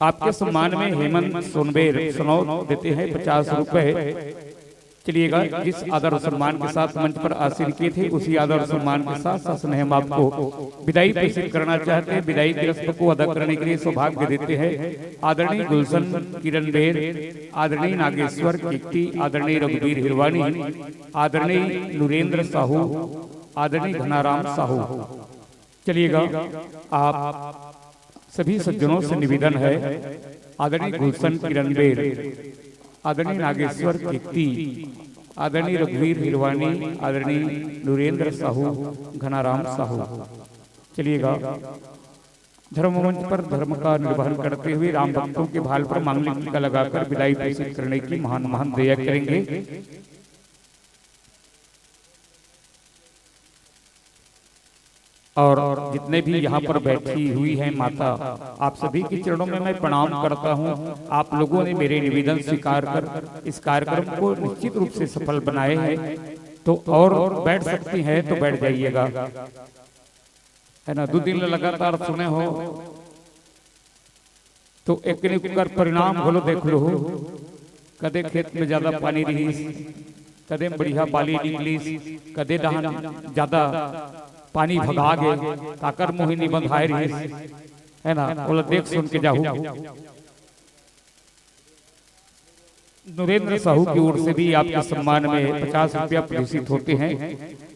आपके सम्मान में हेमंत सोनबेर सनौत देते हैं 50 रुपए। चलिएगा, जिस आदर सम्मान के साथ मंच पर आसीन किए थे उसी आदर सम्मान के साथ शासन हम आपको विदाई प्रेषित करना चाहते हैं। विदाई की रस्म को अदा करने के लिए सौभाग्य देते हैं आदरणीय गुलशन किरण बेर, आदरणीय नागेश्वर कीर्ति, आदरणीय रघुवीर हिरवानी, आदरणीय नुरेंद्र साहू, आदरणीय घनाराम साहू। चलिएगा, आप सभी सज्जनों से निवेदन है, आदरणीय गुलशन किरण बेर, आदरणीय नागेश्वर कीर्ति, आदरणीय रघुवीर हिरवानी, आदरणीय नुरेंद्र साहू, घनाराम साहू। चलिएगा, धर्म मंच पर धर्म का निर्वहन करते हुए राम भक्तों के भाल पर मांगलिक टीका लगाकर विदाई प्रेषित करने की महान महान दया करेंगे। और जितने भी यहाँ पर बैठी हुई हैं माता, आप सभी के चरणों में मैं प्रणाम करता हूँ। आप लोगों ने मेरे निवेदन स्वीकार कर इस कार्यक्रम को निश्चित रूप से सफल बनाए हैं, तो और बैठ सकती हैं तो बैठ जाइएगा, है ना। 2 दिन लगातार सुने हो तो एक कर परिणाम होलो देख लो, कदे खेत में ज्यादा पानी रही, कदे बढ़िया बाली निकली, कदे दहन ज्यादा पानी भगा गए, काकर मोहिनी बंधाए रही, है ना। बोला देख सुन के जाहू। नुरेंद्र साहू की ओर से भी आपके सम्मान में 50 रुपया प्रेषित होते हैं।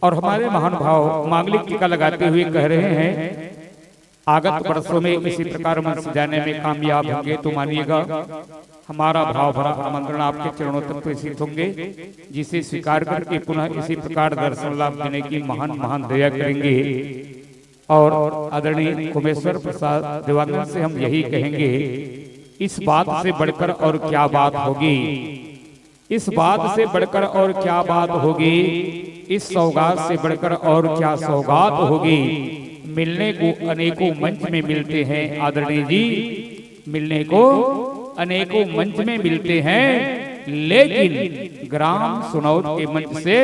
और हमारे महान भाव मांगलिक टीका लगाते हुए कह रहे हैं, आगत वर्षों में इसी प्रकार मन सजाने में कामयाब होंगे तो मानिएगा हमारा भाव भरा आमंत्रण आपके चरणों तक प्रेषित होंगे, जिसे स्वीकार करके पुनः इसी प्रकार दर्शन लाभ देने की महान महान दया करेंगे। और आदरणीय कुमेश्वर प्रसाद दिवांगन से हम यही कहेंगे, इस बात से बढ़कर और क्या बात होगी, इस बात से बढ़कर और क्या बात होगी, इस सौगात से बढ़कर और क्या सौगात होगी। मिलने को अनेकों मंच में मिलते हैं आदरणीय जी, मिलने को अनेकों मंच में मिलते हैं, लेकिन ग्राम सुनौत के मंच से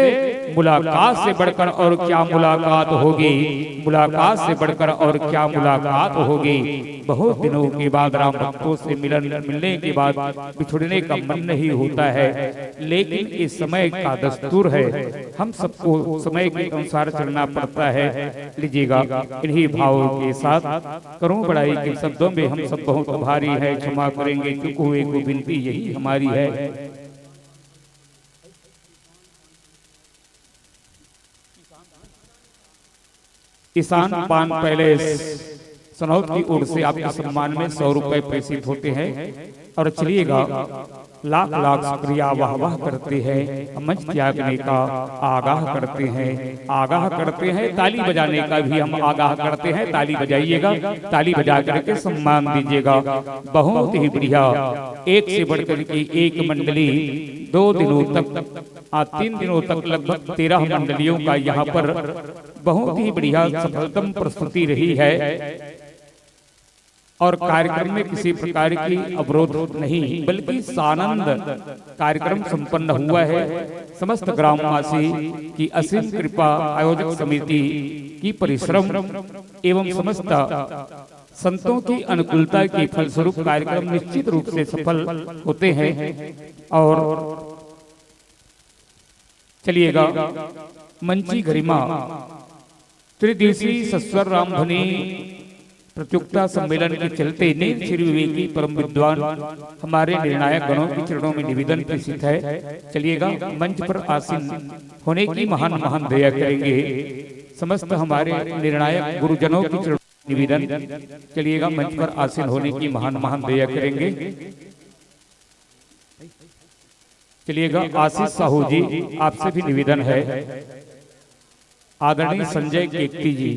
मुलाकात से बढ़कर और क्या मुलाकात होगी, मुलाकात से बढ़कर और क्या मुलाकात होगी। बहुत दिनों के बाद राम भक्तों से मिलने के बाद बिछुड़ने का मन नहीं होता है, लेकिन इस समय का दस्तूर है, हम सबको समय के अनुसार चलना पड़ता है। लीजिएगा, इन्हीं भावों के साथ करूं बड़ाई के शब्दों में हम सब बहुत आभारी है, क्षमा करेंगे क्योंकि हुए को विनती यही हमारी है। ईशान पान पैलेस सनौत की ओर से आपके सम्मान में 100 रुपए प्रेषित होते हैं। और चलिएगा, लाख लाख शुक्रिया वाह वाह करते हैं, मंच त्यागने का आगाह करते हैं, आगाह करते हैं, ताली बजाने का भी हम आगाह करते हैं। ताली बजाइएगा, ताली बजा करके सम्मान दीजिएगा। बहुत ही बढ़िया, एक से बढ़कर के एक मंडली 2 दिनों तक 3 दिनों तक लगभग 13 मंडलियों का यहाँ पर बहुत ही बढ़िया सफलतम प्रस्तुति रही है। और कार्यक्रम में किसी प्रकार की अवरोध नहीं, बल्कि सानंद कार्यक्रम संपन्न हुआ है। समस्त ग्रामवासी की असीम कृपा, आयोजक समिति की परिश्रम एवं समस्त संतों की अनुकूलता के फलस्वरूप कार्यक्रम निश्चित रूप से सफल होते हैं। और चलिएगा मंची गरिमा त्रिदिवसीय सस्वर रामधुनी प्रतियोगिता सम्मेलन के चलते नील श्री विवेकी परम विद्वान हमारे निर्णायक गणों के चरणों में निवेदन प्रेषित है। चलिएगा मंच पर आसीन होने की महान महान दया करेंगे समस्त हमारे निर्णायक गुरुजनों के चरणों में निवेदन। चलिएगा मंच पर आसीन होने की महान महान दया करेंगे। चलिएगा आशीष साहू जी आपसे भी निवेदन है। आदरणीय संजय केकती जी